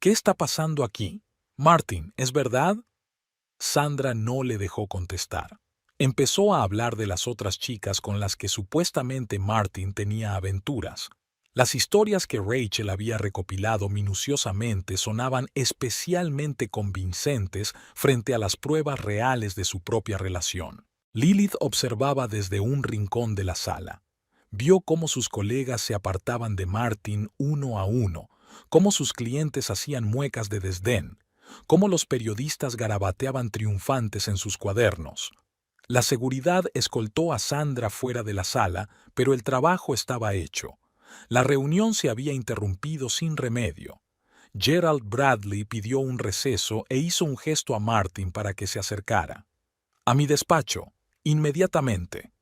¿Qué está pasando aquí? Martin, ¿es verdad? Sandra no le dejó contestar. Empezó a hablar de las otras chicas con las que supuestamente Martin tenía aventuras. Las historias que Rachel había recopilado minuciosamente sonaban especialmente convincentes frente a las pruebas reales de su propia relación. Lilith observaba desde un rincón de la sala. Vio cómo sus colegas se apartaban de Martin uno a uno, cómo sus clientes hacían muecas de desdén, cómo los periodistas garabateaban triunfantes en sus cuadernos. La seguridad escoltó a Sandra fuera de la sala, pero el trabajo estaba hecho. La reunión se había interrumpido sin remedio. Gerald Bradley pidió un receso e hizo un gesto a Martin para que se acercara. «A mi despacho, inmediatamente».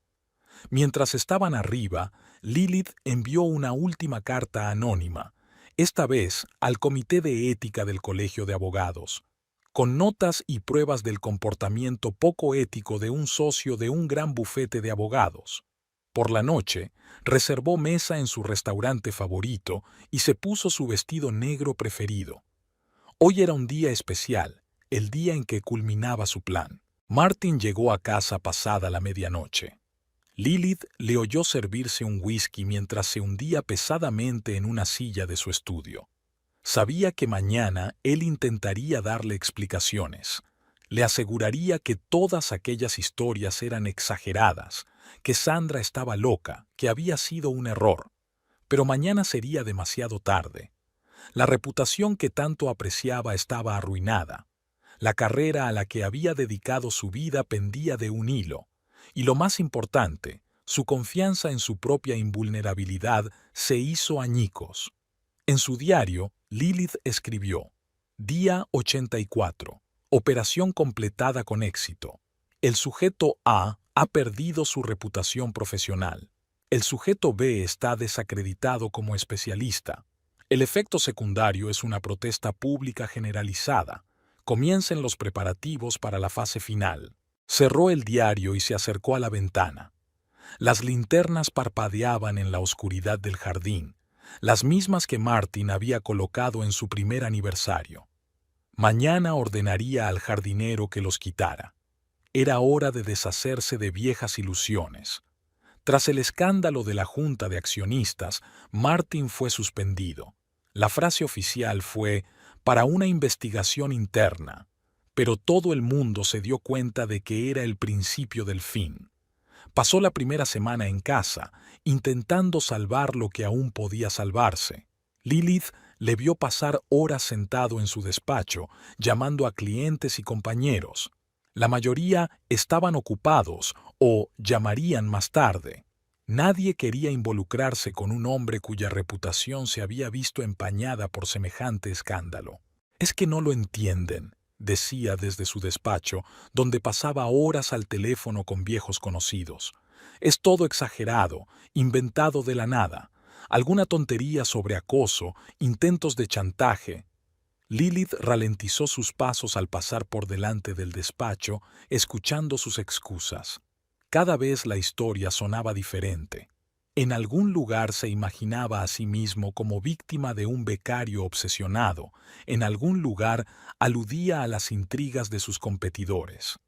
Mientras estaban arriba, Lilith envió una última carta anónima, esta vez al Comité de Ética del Colegio de Abogados, con notas y pruebas del comportamiento poco ético de un socio de un gran bufete de abogados. Por la noche, reservó mesa en su restaurante favorito y se puso su vestido negro preferido. Hoy era un día especial, el día en que culminaba su plan. Martin llegó a casa pasada la medianoche. Lilith le oyó servirse un whisky mientras se hundía pesadamente en una silla de su estudio. Sabía que mañana él intentaría darle explicaciones. Le aseguraría que todas aquellas historias eran exageradas, que Sandra estaba loca, que había sido un error. Pero mañana sería demasiado tarde. La reputación que tanto apreciaba estaba arruinada. La carrera a la que había dedicado su vida pendía de un hilo. Y lo más importante, su confianza en su propia invulnerabilidad se hizo añicos. En su diario, Lilith escribió: Día 84. Operación completada con éxito. El sujeto A ha perdido su reputación profesional. El sujeto B está desacreditado como especialista. El efecto secundario es una protesta pública generalizada. Comiencen los preparativos para la fase final. Cerró el diario y se acercó a la ventana. Las linternas parpadeaban en la oscuridad del jardín, las mismas que Martin había colocado en su primer aniversario. Mañana ordenaría al jardinero que los quitara. Era hora de deshacerse de viejas ilusiones. Tras el escándalo de la junta de accionistas, Martin fue suspendido. La frase oficial fue: para una investigación interna. Pero todo el mundo se dio cuenta de que era el principio del fin. Pasó la primera semana en casa, intentando salvar lo que aún podía salvarse. Lilith le vio pasar horas sentado en su despacho, llamando a clientes y compañeros. La mayoría estaban ocupados o llamarían más tarde. Nadie quería involucrarse con un hombre cuya reputación se había visto empañada por semejante escándalo. «Es que no lo entienden», decía desde su despacho, donde pasaba horas al teléfono con viejos conocidos. «Es todo exagerado, inventado de la nada. Alguna tontería sobre acoso, intentos de chantaje». Lilith ralentizó sus pasos al pasar por delante del despacho, escuchando sus excusas. Cada vez la historia sonaba diferente. En algún lugar se imaginaba a sí mismo como víctima de un becario obsesionado, en algún lugar aludía a las intrigas de sus competidores.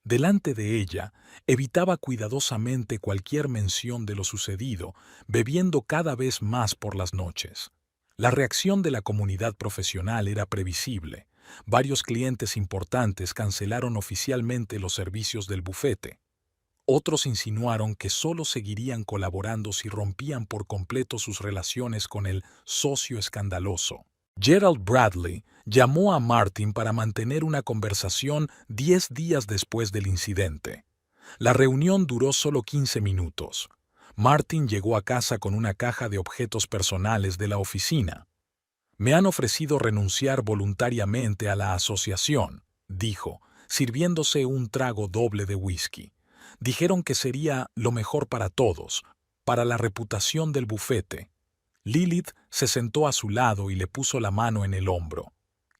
Delante de ella, evitaba cuidadosamente cualquier mención de lo sucedido, bebiendo cada vez más por las noches. La reacción de la comunidad profesional era previsible. Varios clientes importantes cancelaron oficialmente los servicios del bufete. Otros insinuaron que solo seguirían colaborando si rompían por completo sus relaciones con el socio escandaloso. Gerald Bradley llamó a Martin para mantener una conversación 10 días después del incidente. La reunión duró solo 15 minutos. Martin llegó a casa con una caja de objetos personales de la oficina. «Me han ofrecido renunciar voluntariamente a la asociación», dijo, sirviéndose un trago doble de whisky. «Dijeron que sería lo mejor para todos, para la reputación del bufete». Lilith se sentó a su lado y le puso la mano en el hombro.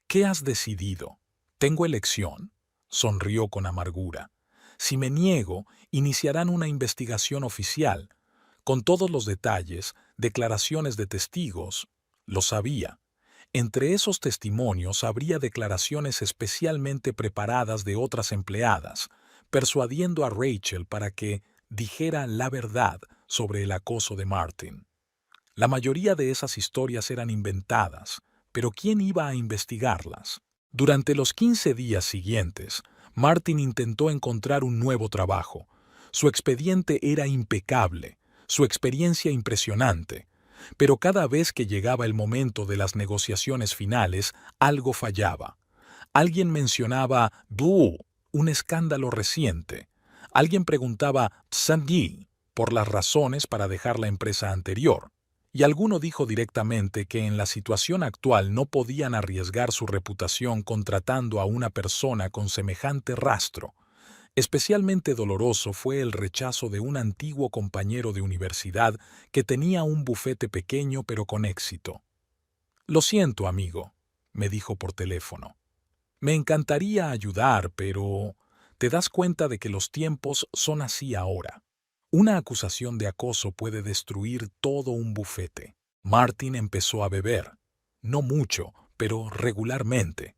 «¿Qué has decidido? ¿Tengo elección?», sonrió con amargura. «Si me niego, iniciarán una investigación oficial, con todos los detalles, declaraciones de testigos». Lo sabía. Entre esos testimonios habría declaraciones especialmente preparadas de otras empleadas, persuadiendo a Rachel para que dijera la verdad sobre el acoso de Martin. La mayoría de esas historias eran inventadas, pero ¿quién iba a investigarlas? Durante los 15 días siguientes, Martin intentó encontrar un nuevo trabajo. Su expediente era impecable, su experiencia impresionante, pero cada vez que llegaba el momento de las negociaciones finales, algo fallaba. Alguien mencionaba Blue, un escándalo reciente. Alguien preguntaba Sandy por las razones para dejar la empresa anterior. Y alguno dijo directamente que en la situación actual no podían arriesgar su reputación contratando a una persona con semejante rastro. Especialmente doloroso fue el rechazo de un antiguo compañero de universidad que tenía un bufete pequeño pero con éxito. «Lo siento, amigo», me dijo por teléfono. «Me encantaría ayudar, pero te das cuenta de que los tiempos son así ahora. Una acusación de acoso puede destruir todo un bufete». Martin empezó a beber. No mucho, pero regularmente.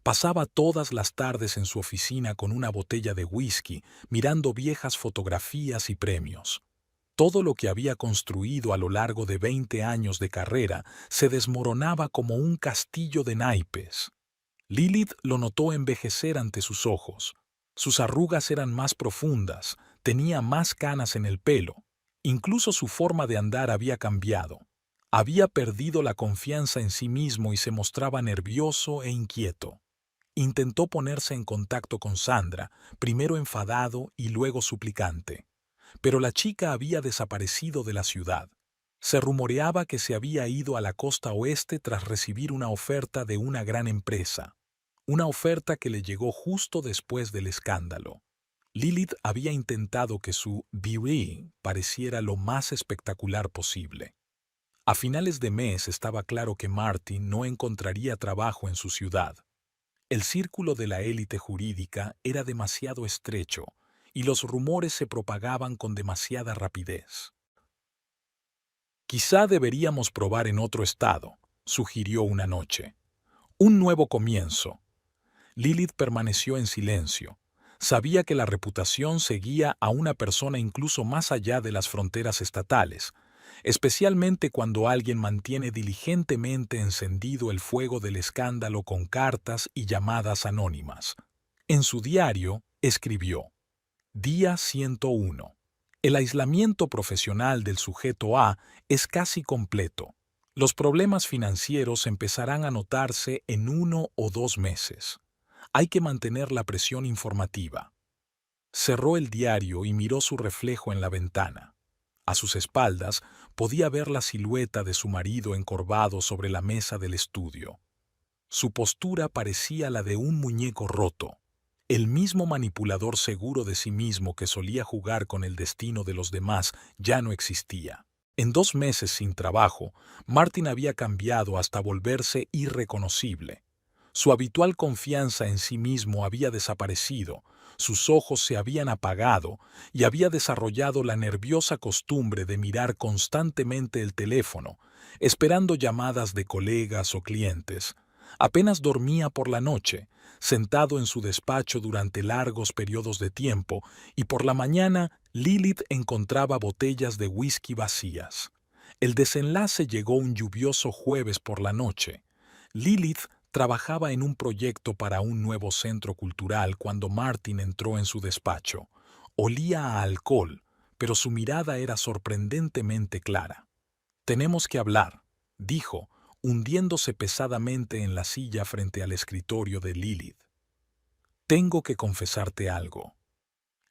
Pasaba todas las tardes en su oficina con una botella de whisky, mirando viejas fotografías y premios. Todo lo que había construido a lo largo de 20 años de carrera se desmoronaba como un castillo de naipes. Lilith lo notó envejecer ante sus ojos. Sus arrugas eran más profundas, tenía más canas en el pelo. Incluso su forma de andar había cambiado. Había perdido la confianza en sí mismo y se mostraba nervioso e inquieto. Intentó ponerse en contacto con Sandra, primero enfadado y luego suplicante. Pero la chica había desaparecido de la ciudad. Se rumoreaba que se había ido a la costa oeste tras recibir una oferta de una gran empresa. Una oferta que le llegó justo después del escándalo. Lilith había intentado que su beauty pareciera lo más espectacular posible. A finales de mes estaba claro que Martin no encontraría trabajo en su ciudad. El círculo de la élite jurídica era demasiado estrecho y los rumores se propagaban con demasiada rapidez. «Quizá deberíamos probar en otro estado», sugirió una noche. «Un nuevo comienzo». Lilith permaneció en silencio. Sabía que la reputación seguía a una persona incluso más allá de las fronteras estatales, especialmente cuando alguien mantiene diligentemente encendido el fuego del escándalo con cartas y llamadas anónimas. En su diario escribió: Día 101. El aislamiento profesional del sujeto A es casi completo. Los problemas financieros empezarán a notarse en 1 o 2 meses. Hay que mantener la presión informativa. Cerró el diario y miró su reflejo en la ventana. A sus espaldas podía ver la silueta de su marido encorvado sobre la mesa del estudio. Su postura parecía la de un muñeco roto. El mismo manipulador seguro de sí mismo que solía jugar con el destino de los demás ya no existía. En 2 meses sin trabajo, Martin había cambiado hasta volverse irreconocible. Su habitual confianza en sí mismo había desaparecido, sus ojos se habían apagado y había desarrollado la nerviosa costumbre de mirar constantemente el teléfono, esperando llamadas de colegas o clientes. Apenas dormía por la noche, sentado en su despacho durante largos periodos de tiempo, y por la mañana Lilith encontraba botellas de whisky vacías. El desenlace llegó un lluvioso jueves por la noche. Lilith trabajaba en un proyecto para un nuevo centro cultural cuando Martin entró en su despacho. Olía a alcohol, pero su mirada era sorprendentemente clara. «Tenemos que hablar», dijo, hundiéndose pesadamente en la silla frente al escritorio de Lilith. «Tengo que confesarte algo».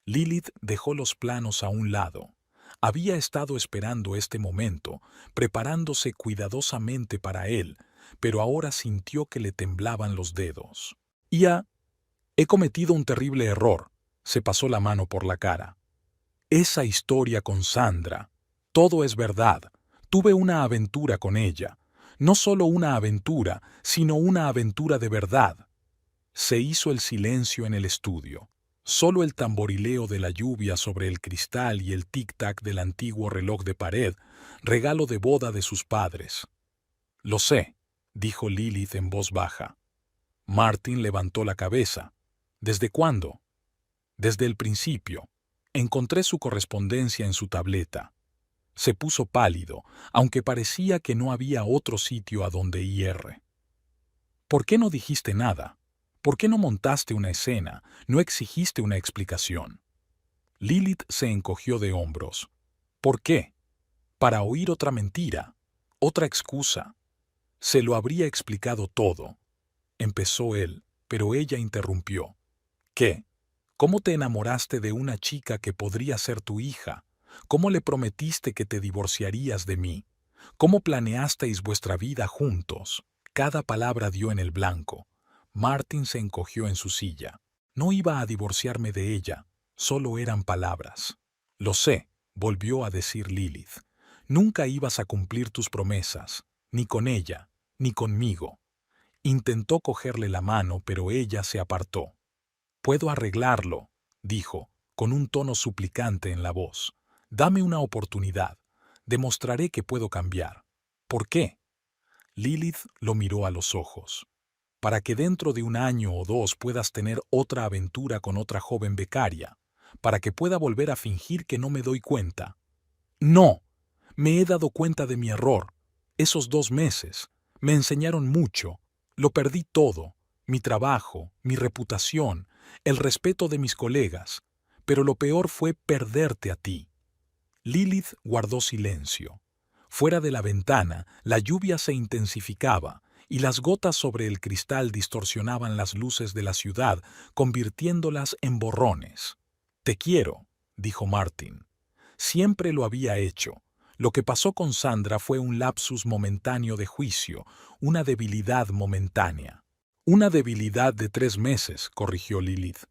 Lilith dejó los planos a un lado. Había estado esperando este momento, preparándose cuidadosamente para él, pero ahora sintió que le temblaban los dedos. He cometido un terrible error. Se pasó la mano por la cara. Esa historia con Sandra. Todo es verdad. Tuve una aventura con ella. No solo una aventura, sino una aventura de verdad. Se hizo el silencio en el estudio. Solo el tamborileo de la lluvia sobre el cristal y el tic-tac del antiguo reloj de pared, regalo de boda de sus padres. «Lo sé», dijo Lilith en voz baja. Martin levantó la cabeza. ¿Desde cuándo? Desde el principio. Encontré su correspondencia en su tableta. Se puso pálido, aunque parecía que no había otro sitio a donde ir. ¿Por qué no dijiste nada? ¿Por qué no montaste una escena? ¿No exigiste una explicación? Lilith se encogió de hombros. ¿Por qué? Para oír otra mentira, otra excusa. Se lo habría explicado todo. Empezó él, pero ella interrumpió. ¿Qué? ¿Cómo te enamoraste de una chica que podría ser tu hija? ¿Cómo le prometiste que te divorciarías de mí? ¿Cómo planeasteis vuestra vida juntos? Cada palabra dio en el blanco. Martin se encogió en su silla. No iba a divorciarme de ella, solo eran palabras. Lo sé, volvió a decir Lilith. Nunca ibas a cumplir tus promesas, ni con ella, ni conmigo. Intentó cogerle la mano, pero ella se apartó. Puedo arreglarlo, dijo, con un tono suplicante en la voz. Dame una oportunidad. Demostraré que puedo cambiar. ¿Por qué? Lilith lo miró a los ojos. Para que dentro de 1 año o 2 puedas tener otra aventura con otra joven becaria. Para que pueda volver a fingir que no me doy cuenta. No, me he dado cuenta de mi error. Esos 2 meses me enseñaron mucho. Lo perdí todo. Mi trabajo, mi reputación, el respeto de mis colegas. Pero lo peor fue perderte a ti. Lilith guardó silencio. Fuera de la ventana, la lluvia se intensificaba y las gotas sobre el cristal distorsionaban las luces de la ciudad, convirtiéndolas en borrones. Te quiero, dijo Martin. Siempre lo había hecho. Lo que pasó con Sandra fue un lapsus momentáneo de juicio, una debilidad momentánea. Una debilidad de 3 meses, corrigió Lilith.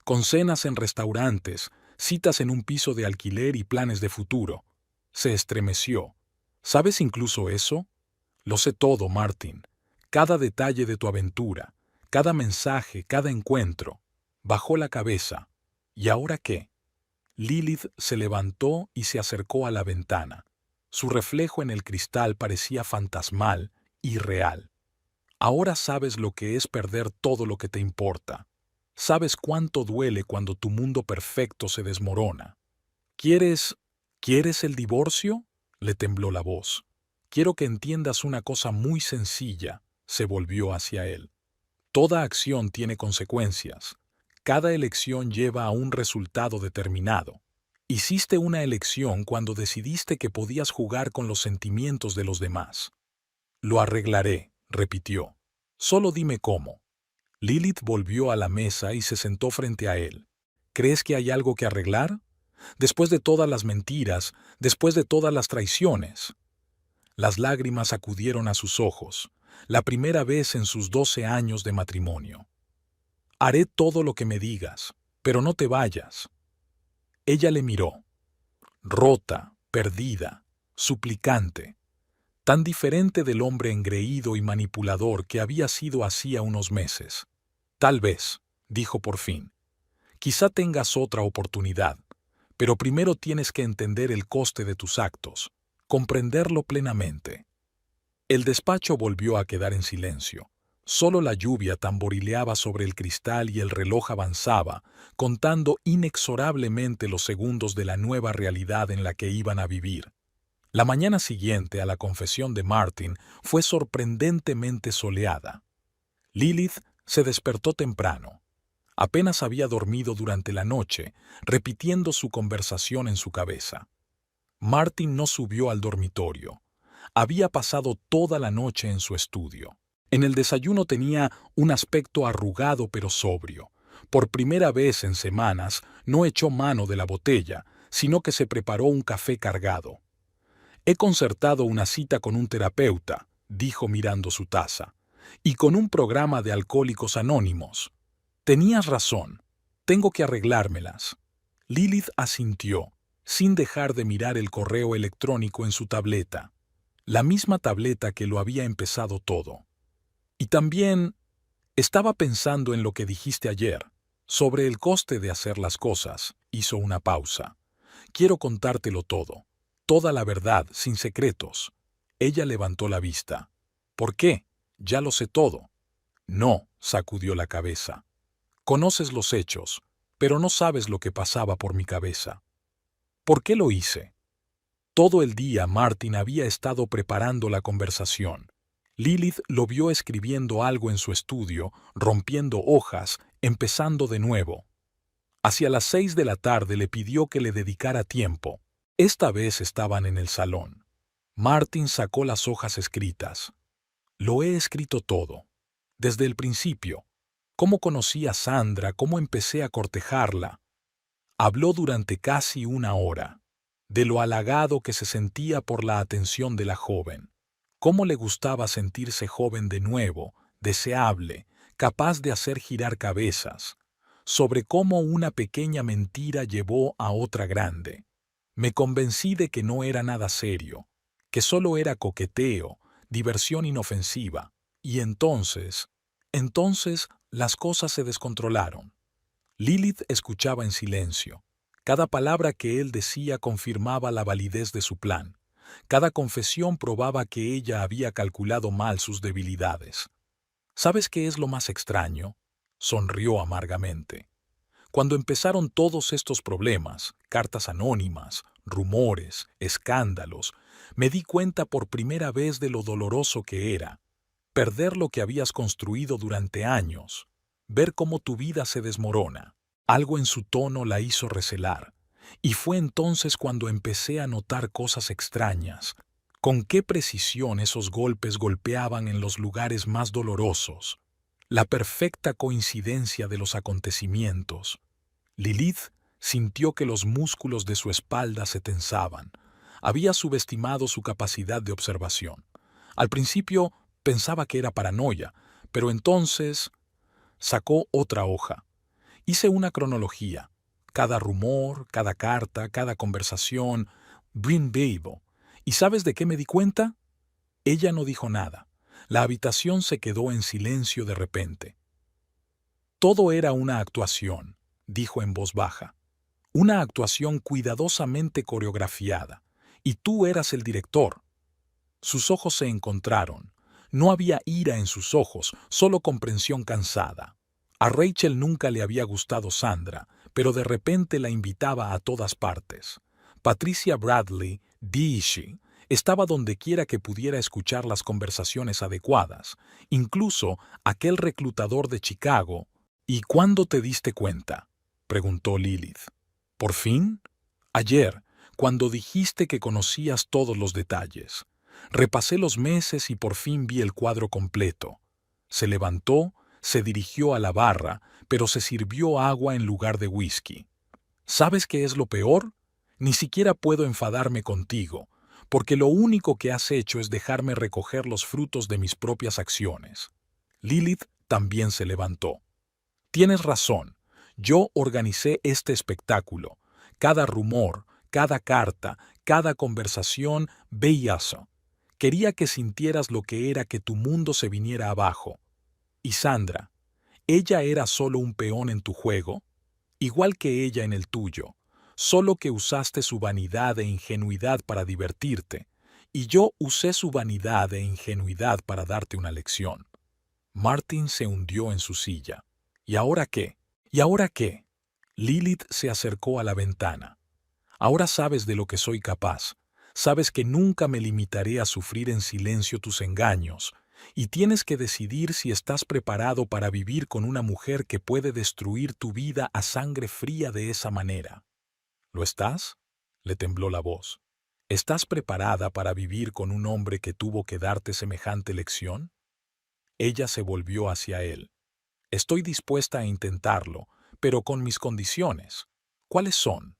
Con cenas en restaurantes, citas en un piso de alquiler y planes de futuro. Se estremeció. ¿Sabes incluso eso? Lo sé todo, Martin. Cada detalle de tu aventura, cada mensaje, cada encuentro. Bajó la cabeza. ¿Y ahora qué? Lilith se levantó y se acercó a la ventana. Su reflejo en el cristal parecía fantasmal, irreal. Ahora sabes lo que es perder todo lo que te importa. Sabes cuánto duele cuando tu mundo perfecto se desmorona. ¿Quieres el divorcio? Le tembló la voz. Quiero que entiendas una cosa muy sencilla, se volvió hacia él. Toda acción tiene consecuencias. Cada elección lleva a un resultado determinado. Hiciste una elección cuando decidiste que podías jugar con los sentimientos de los demás. Lo arreglaré, repitió. Solo dime cómo. Lilith volvió a la mesa y se sentó frente a él. ¿Crees que hay algo que arreglar? Después de todas las mentiras, después de todas las traiciones. Las lágrimas acudieron a sus ojos, la primera vez en sus 12 años de matrimonio. Haré todo lo que me digas, pero no te vayas. Ella le miró, rota, perdida, suplicante, tan diferente del hombre engreído y manipulador que había sido hacía unos meses. Tal vez, dijo por fin, quizá tengas otra oportunidad, pero primero tienes que entender el coste de tus actos, comprenderlo plenamente. El despacho volvió a quedar en silencio. Solo la lluvia tamborileaba sobre el cristal y el reloj avanzaba, contando inexorablemente los segundos de la nueva realidad en la que iban a vivir. La mañana siguiente a la confesión de Martin fue sorprendentemente soleada. Lilith se despertó temprano. Apenas había dormido durante la noche, repitiendo su conversación en su cabeza. Martin no subió al dormitorio. Había pasado toda la noche en su estudio. En el desayuno tenía un aspecto arrugado pero sobrio. Por primera vez en semanas no echó mano de la botella, sino que se preparó un café cargado. He concertado una cita con un terapeuta, dijo mirando su taza, y con un programa de alcohólicos anónimos. Tenías razón, tengo que arreglármelas. Lilith asintió, sin dejar de mirar el correo electrónico en su tableta, la misma tableta que lo había empezado todo. Y también estaba pensando en lo que dijiste ayer, sobre el coste de hacer las cosas. Hizo una pausa. Quiero contártelo todo, toda la verdad, sin secretos. Ella levantó la vista. ¿Por qué? Ya lo sé todo. No, sacudió la cabeza. Conoces los hechos, pero no sabes lo que pasaba por mi cabeza. ¿Por qué lo hice? Todo el día Martin había estado preparando la conversación. Lilith lo vio escribiendo algo en su estudio, rompiendo hojas, empezando de nuevo. Hacia las 6 de la tarde le pidió que le dedicara tiempo. Esta vez estaban en el salón. Martin sacó las hojas escritas. Lo he escrito todo. Desde el principio. Cómo conocí a Sandra, cómo empecé a cortejarla. Habló durante casi una hora. De lo halagado que se sentía por la atención de la joven. Cómo le gustaba sentirse joven de nuevo, deseable, capaz de hacer girar cabezas. Sobre cómo una pequeña mentira llevó a otra grande. Me convencí de que no era nada serio, que solo era coqueteo, diversión inofensiva. Y entonces las cosas se descontrolaron. Lilith escuchaba en silencio. Cada palabra que él decía confirmaba la validez de su plan. Cada confesión probaba que ella había calculado mal sus debilidades. ¿Sabes qué es lo más extraño? Sonrió amargamente. Cuando empezaron todos estos problemas, cartas anónimas, rumores, escándalos, me di cuenta por primera vez de lo doloroso que era. Perder lo que habías construido durante años. Ver cómo tu vida se desmorona. Algo en su tono la hizo recelar. Y fue entonces cuando empecé a notar cosas extrañas. Con qué precisión esos golpes golpeaban en los lugares más dolorosos. La perfecta coincidencia de los acontecimientos. Lilith sintió que los músculos de su espalda se tensaban. Había subestimado su capacidad de observación. Al principio pensaba que era paranoia, pero entonces sacó otra hoja. Hice una cronología. Cada rumor, cada carta, cada conversación. Green Babel. ¿Y sabes de qué me di cuenta? Ella no dijo nada. La habitación se quedó en silencio de repente. Todo era una actuación, dijo en voz baja. Una actuación cuidadosamente coreografiada. Y tú eras el director. Sus ojos se encontraron. No había ira en sus ojos, solo comprensión cansada. A Rachel nunca le había gustado Sandra, pero de repente la invitaba a todas partes. Patricia Bradley, Dishi, estaba donde quiera que pudiera escuchar las conversaciones adecuadas, incluso aquel reclutador de Chicago. ¿Y cuándo te diste cuenta?, preguntó Lilith. ¿Por fin? Ayer, cuando dijiste que conocías todos los detalles. Repasé los meses y por fin vi el cuadro completo. Se levantó, se dirigió a la barra, pero se sirvió agua en lugar de whisky. ¿Sabes qué es lo peor? Ni siquiera puedo enfadarme contigo, porque lo único que has hecho es dejarme recoger los frutos de mis propias acciones. Lilith también se levantó. Tienes razón. Yo organicé este espectáculo. Cada rumor, cada carta, cada conversación, beillazo. Quería que sintieras lo que era que tu mundo se viniera abajo. Y Sandra, ¿ella era solo un peón en tu juego? Igual que ella en el tuyo, solo que usaste su vanidad e ingenuidad para divertirte, y yo usé su vanidad e ingenuidad para darte una lección. Martin se hundió en su silla. ¿Y ahora qué? ¿Y ahora qué? Lilith se acercó a la ventana. Ahora sabes de lo que soy capaz. Sabes que nunca me limitaré a sufrir en silencio tus engaños, y tienes que decidir si estás preparado para vivir con una mujer que puede destruir tu vida a sangre fría de esa manera. ¿Lo estás? Le tembló la voz. ¿Estás preparada para vivir con un hombre que tuvo que darte semejante lección? Ella se volvió hacia él. Estoy dispuesta a intentarlo, pero con mis condiciones. ¿Cuáles son?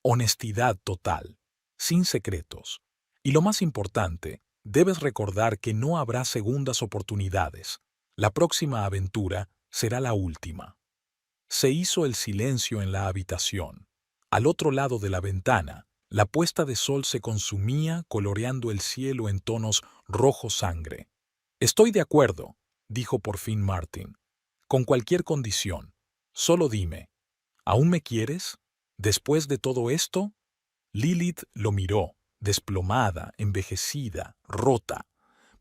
Honestidad total, sin secretos. Y lo más importante, debes recordar que no habrá segundas oportunidades. La próxima aventura será la última. Se hizo el silencio en la habitación. Al otro lado de la ventana, la puesta de sol se consumía coloreando el cielo en tonos rojo sangre. Estoy de acuerdo, dijo por fin Martin. Con cualquier condición. Solo dime, ¿aún me quieres? ¿Después de todo esto? Lilith lo miró, desplomada, envejecida, rota.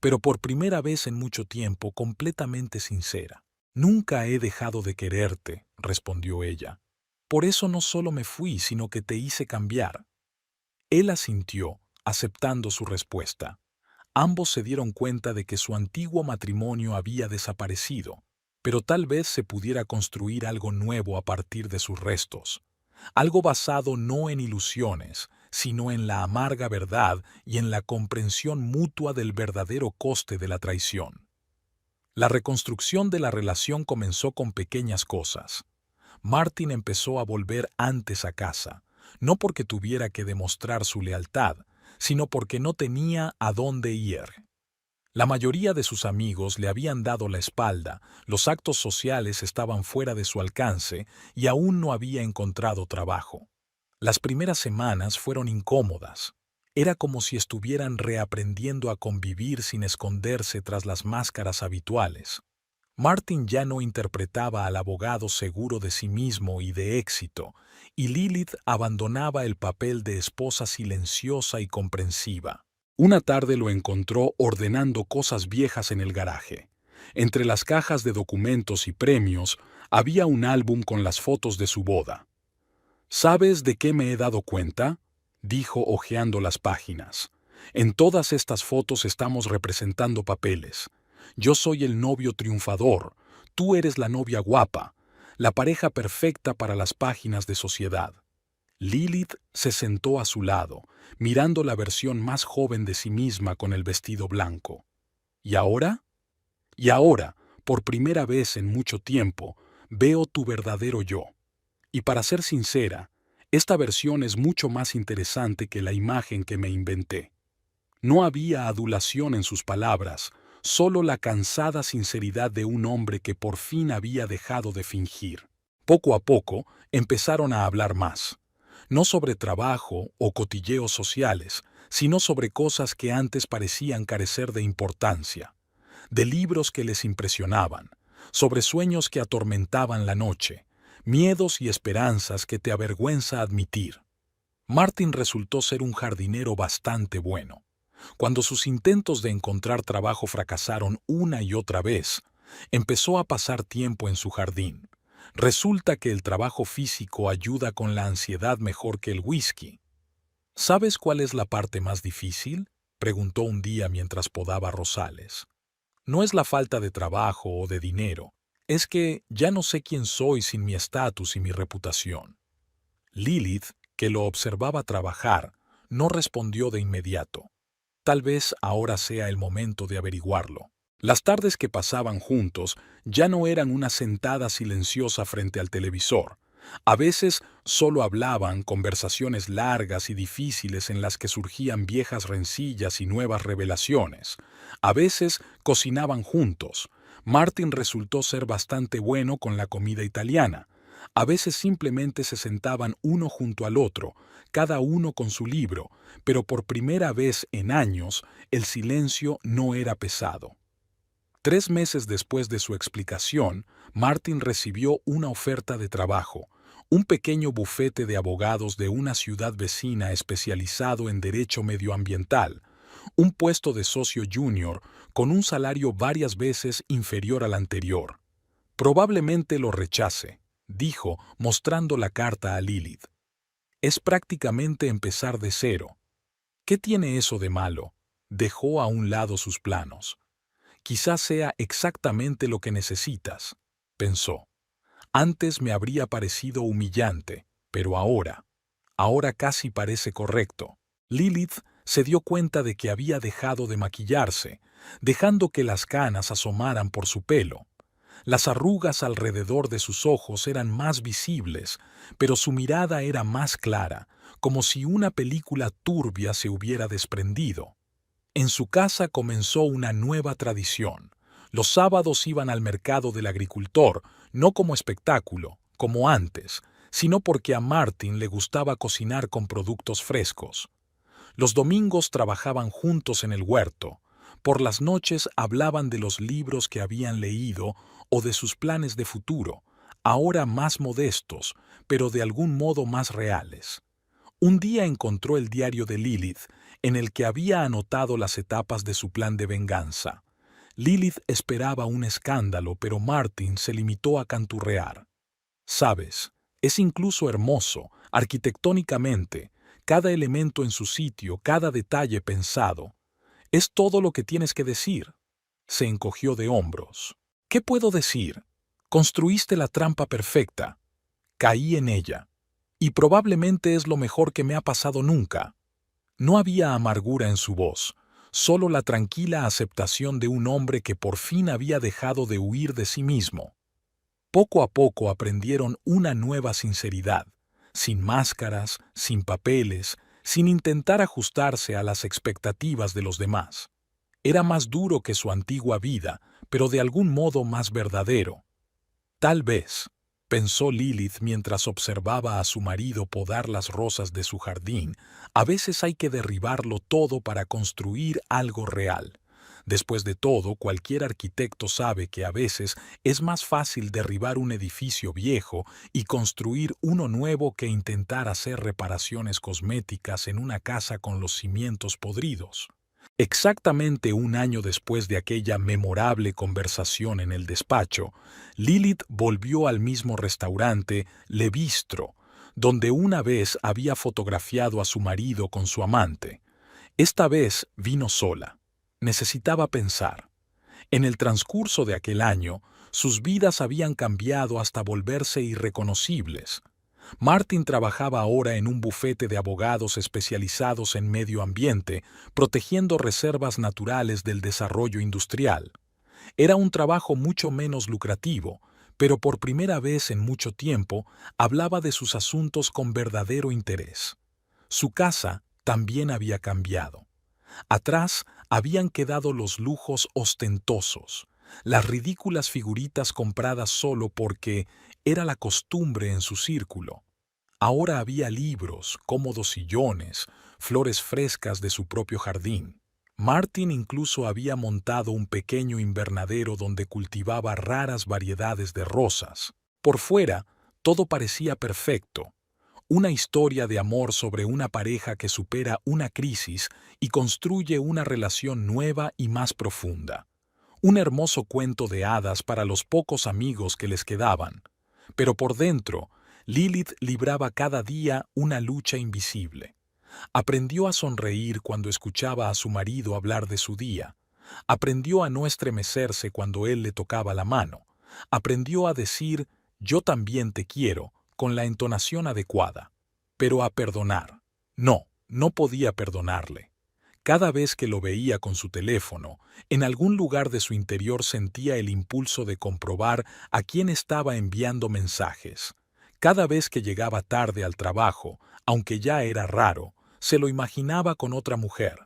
pero por primera vez en mucho tiempo completamente sincera. «Nunca he dejado de quererte», respondió ella. «Por eso no solo me fui, sino que te hice cambiar». Él asintió, aceptando su respuesta. Ambos se dieron cuenta de que su antiguo matrimonio había desaparecido, pero tal vez se pudiera construir algo nuevo a partir de sus restos. Algo basado no en ilusiones, sino en la amarga verdad y en la comprensión mutua del verdadero coste de la traición. La reconstrucción de la relación comenzó con pequeñas cosas. Martin empezó a volver antes a casa, no porque tuviera que demostrar su lealtad, sino porque no tenía a dónde ir. La mayoría de sus amigos le habían dado la espalda, los actos sociales estaban fuera de su alcance y aún no había encontrado trabajo. Las primeras semanas fueron incómodas. Era como si estuvieran reaprendiendo a convivir sin esconderse tras las máscaras habituales. Martin ya no interpretaba al abogado seguro de sí mismo y de éxito, y Lilith abandonaba el papel de esposa silenciosa y comprensiva. Una tarde lo encontró ordenando cosas viejas en el garaje. Entre las cajas de documentos y premios había un álbum con las fotos de su boda. «¿Sabes de qué me he dado cuenta?», dijo hojeando las páginas. «En todas estas fotos estamos representando papeles. Yo soy el novio triunfador, tú eres la novia guapa, la pareja perfecta para las páginas de sociedad». Lilith se sentó a su lado, mirando la versión más joven de sí misma con el vestido blanco. «¿Y ahora?» «Y ahora, por primera vez en mucho tiempo, veo tu verdadero yo. Y para ser sincera, esta versión es mucho más interesante que la imagen que me inventé». No había adulación en sus palabras, solo la cansada sinceridad de un hombre que por fin había dejado de fingir. Poco a poco empezaron a hablar más. No sobre trabajo o cotilleos sociales, sino sobre cosas que antes parecían carecer de importancia. De libros que les impresionaban, sobre sueños que atormentaban la noche, miedos y esperanzas que te avergüenza admitir. Martin resultó ser un jardinero bastante bueno. Cuando sus intentos de encontrar trabajo fracasaron una y otra vez, empezó a pasar tiempo en su jardín. Resulta que el trabajo físico ayuda con la ansiedad mejor que el whisky. «¿Sabes cuál es la parte más difícil?», preguntó un día mientras podaba rosales. «No es la falta de trabajo o de dinero, es que ya no sé quién soy sin mi estatus y mi reputación». Lilith, que lo observaba trabajar, no respondió de inmediato. Tal vez ahora sea el momento de averiguarlo. Las tardes que pasaban juntos ya no eran una sentada silenciosa frente al televisor. A veces solo hablaban conversaciones largas y difíciles en las que surgían viejas rencillas y nuevas revelaciones. A veces cocinaban juntos. Martin resultó ser bastante bueno con la comida italiana. A veces simplemente se sentaban uno junto al otro, cada uno con su libro, pero por primera vez en años el silencio no era pesado. 3 meses después de su explicación, Martin recibió una oferta de trabajo, un pequeño bufete de abogados de una ciudad vecina especializado en derecho medioambiental, un puesto de socio junior con un salario varias veces inferior al anterior. «Probablemente lo rechace», dijo, mostrando la carta a Lilith. «Es prácticamente empezar de cero». «¿Qué tiene eso de malo?», dejó a un lado sus planos. «Quizás sea exactamente lo que necesitas», pensó. «Antes me habría parecido humillante, pero ahora casi parece correcto». Lilith se dio cuenta de que había dejado de maquillarse, dejando que las canas asomaran por su pelo. Las arrugas alrededor de sus ojos eran más visibles, pero su mirada era más clara, como si una película turbia se hubiera desprendido. En su casa comenzó una nueva tradición. Los sábados iban al mercado del agricultor, no como espectáculo, como antes, sino porque a Martin le gustaba cocinar con productos frescos. Los domingos trabajaban juntos en el huerto. Por las noches hablaban de los libros que habían leído o de sus planes de futuro, ahora más modestos, pero de algún modo más reales. Un día encontró el diario de Lilith, en el que había anotado las etapas de su plan de venganza. Lilith esperaba un escándalo, pero Martin se limitó a canturrear. «Sabes, es incluso hermoso, arquitectónicamente, cada elemento en su sitio, cada detalle pensado. Es todo lo que tienes que decir». Se encogió de hombros. «¿Qué puedo decir? Construiste la trampa perfecta. Caí en ella. Y probablemente es lo mejor que me ha pasado nunca». No había amargura en su voz, solo la tranquila aceptación de un hombre que por fin había dejado de huir de sí mismo. Poco a poco aprendieron una nueva sinceridad, sin máscaras, sin papeles, sin intentar ajustarse a las expectativas de los demás. Era más duro que su antigua vida, pero de algún modo más verdadero. Tal vez, pensó Lilith mientras observaba a su marido podar las rosas de su jardín, a veces hay que derribarlo todo para construir algo real. Después de todo, cualquier arquitecto sabe que a veces es más fácil derribar un edificio viejo y construir uno nuevo que intentar hacer reparaciones cosméticas en una casa con los cimientos podridos. Exactamente un año después de aquella memorable conversación en el despacho, Lilith volvió al mismo restaurante Le Bistro, donde una vez había fotografiado a su marido con su amante. Esta vez vino sola. Necesitaba pensar. En el transcurso de aquel año, sus vidas habían cambiado hasta volverse irreconocibles. Martin trabajaba ahora en un bufete de abogados especializados en medio ambiente, protegiendo reservas naturales del desarrollo industrial. Era un trabajo mucho menos lucrativo, pero por primera vez en mucho tiempo hablaba de sus asuntos con verdadero interés. Su casa también había cambiado. Atrás habían quedado los lujos ostentosos, las ridículas figuritas compradas solo porque era la costumbre en su círculo. Ahora había libros, cómodos sillones, flores frescas de su propio jardín. Martin incluso había montado un pequeño invernadero donde cultivaba raras variedades de rosas. Por fuera, todo parecía perfecto. Una historia de amor sobre una pareja que supera una crisis y construye una relación nueva y más profunda. Un hermoso cuento de hadas para los pocos amigos que les quedaban. Pero por dentro, Lilith libraba cada día una lucha invisible. Aprendió a sonreír cuando escuchaba a su marido hablar de su día. Aprendió a no estremecerse cuando él le tocaba la mano. Aprendió a decir «yo también te quiero» con la entonación adecuada. Pero a perdonar. No, no podía perdonarle. Cada vez que lo veía con su teléfono, en algún lugar de su interior sentía el impulso de comprobar a quién estaba enviando mensajes. Cada vez que llegaba tarde al trabajo, aunque ya era raro, se lo imaginaba con otra mujer.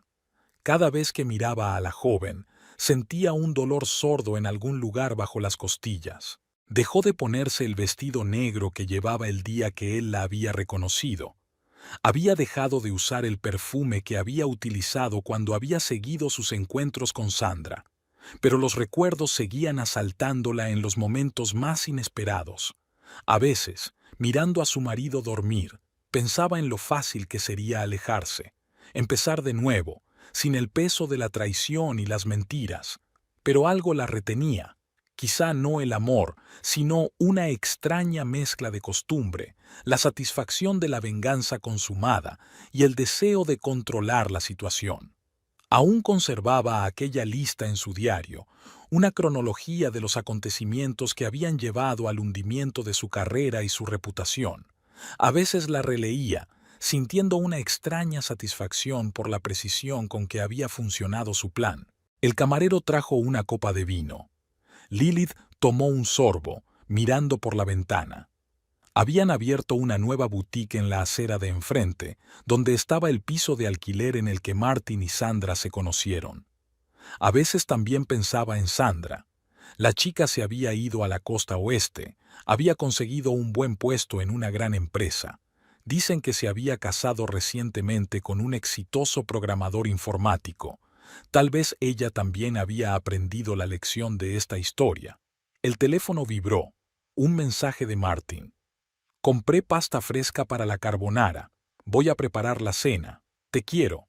Cada vez que miraba a la joven, sentía un dolor sordo en algún lugar bajo las costillas. Dejó de ponerse el vestido negro que llevaba el día que él la había reconocido. Había dejado de usar el perfume que había utilizado cuando había seguido sus encuentros con Sandra. Pero los recuerdos seguían asaltándola en los momentos más inesperados. A veces, mirando a su marido dormir, pensaba en lo fácil que sería alejarse, empezar de nuevo, sin el peso de la traición y las mentiras. Pero algo la retenía. Quizá no el amor, sino una extraña mezcla de costumbre, la satisfacción de la venganza consumada y el deseo de controlar la situación. Aún conservaba aquella lista en su diario, una cronología de los acontecimientos que habían llevado al hundimiento de su carrera y su reputación. A veces la releía, sintiendo una extraña satisfacción por la precisión con que había funcionado su plan. El camarero trajo una copa de vino. Lilith tomó un sorbo, mirando por la ventana. Habían abierto una nueva boutique en la acera de enfrente, donde estaba el piso de alquiler en el que Martin y Sandra se conocieron. A veces también pensaba en Sandra. La chica se había ido a la costa oeste, había conseguido un buen puesto en una gran empresa. Dicen que se había casado recientemente con un exitoso programador informático. Tal vez ella también había aprendido la lección de esta historia. El teléfono vibró. Un mensaje de Martin. «Compré pasta fresca para la carbonara. Voy a preparar la cena. Te quiero».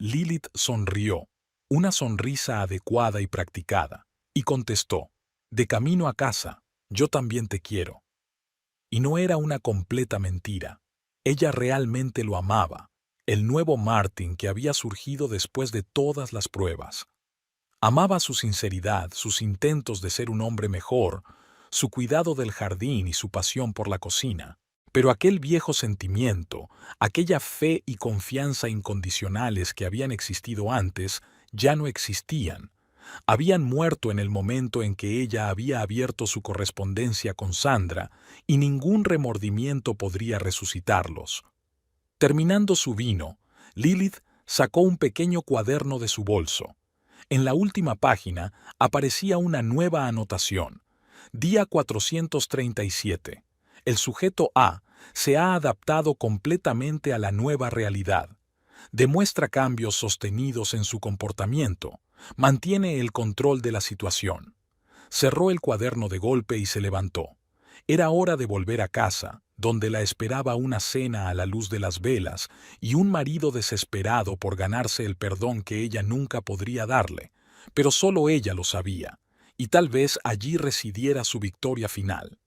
Lilith sonrió, una sonrisa adecuada y practicada, y contestó, «De camino a casa, yo también te quiero». Y no era una completa mentira. Ella realmente lo amaba, el nuevo Martin que había surgido después de todas las pruebas. Amaba su sinceridad, sus intentos de ser un hombre mejor, su cuidado del jardín y su pasión por la cocina. Pero aquel viejo sentimiento, aquella fe y confianza incondicionales que habían existido antes, ya no existían. Habían muerto en el momento en que ella había abierto su correspondencia con Sandra, y ningún remordimiento podría resucitarlos. Terminando su vino, Lilith sacó un pequeño cuaderno de su bolso. En la última página aparecía una nueva anotación. Día 437. El sujeto A se ha adaptado completamente a la nueva realidad. Demuestra cambios sostenidos en su comportamiento. Mantiene el control de la situación. Cerró el cuaderno de golpe y se levantó. Era hora de volver a casa, donde la esperaba una cena a la luz de las velas y un marido desesperado por ganarse el perdón que ella nunca podría darle, pero solo ella lo sabía, y tal vez allí residiera su victoria final.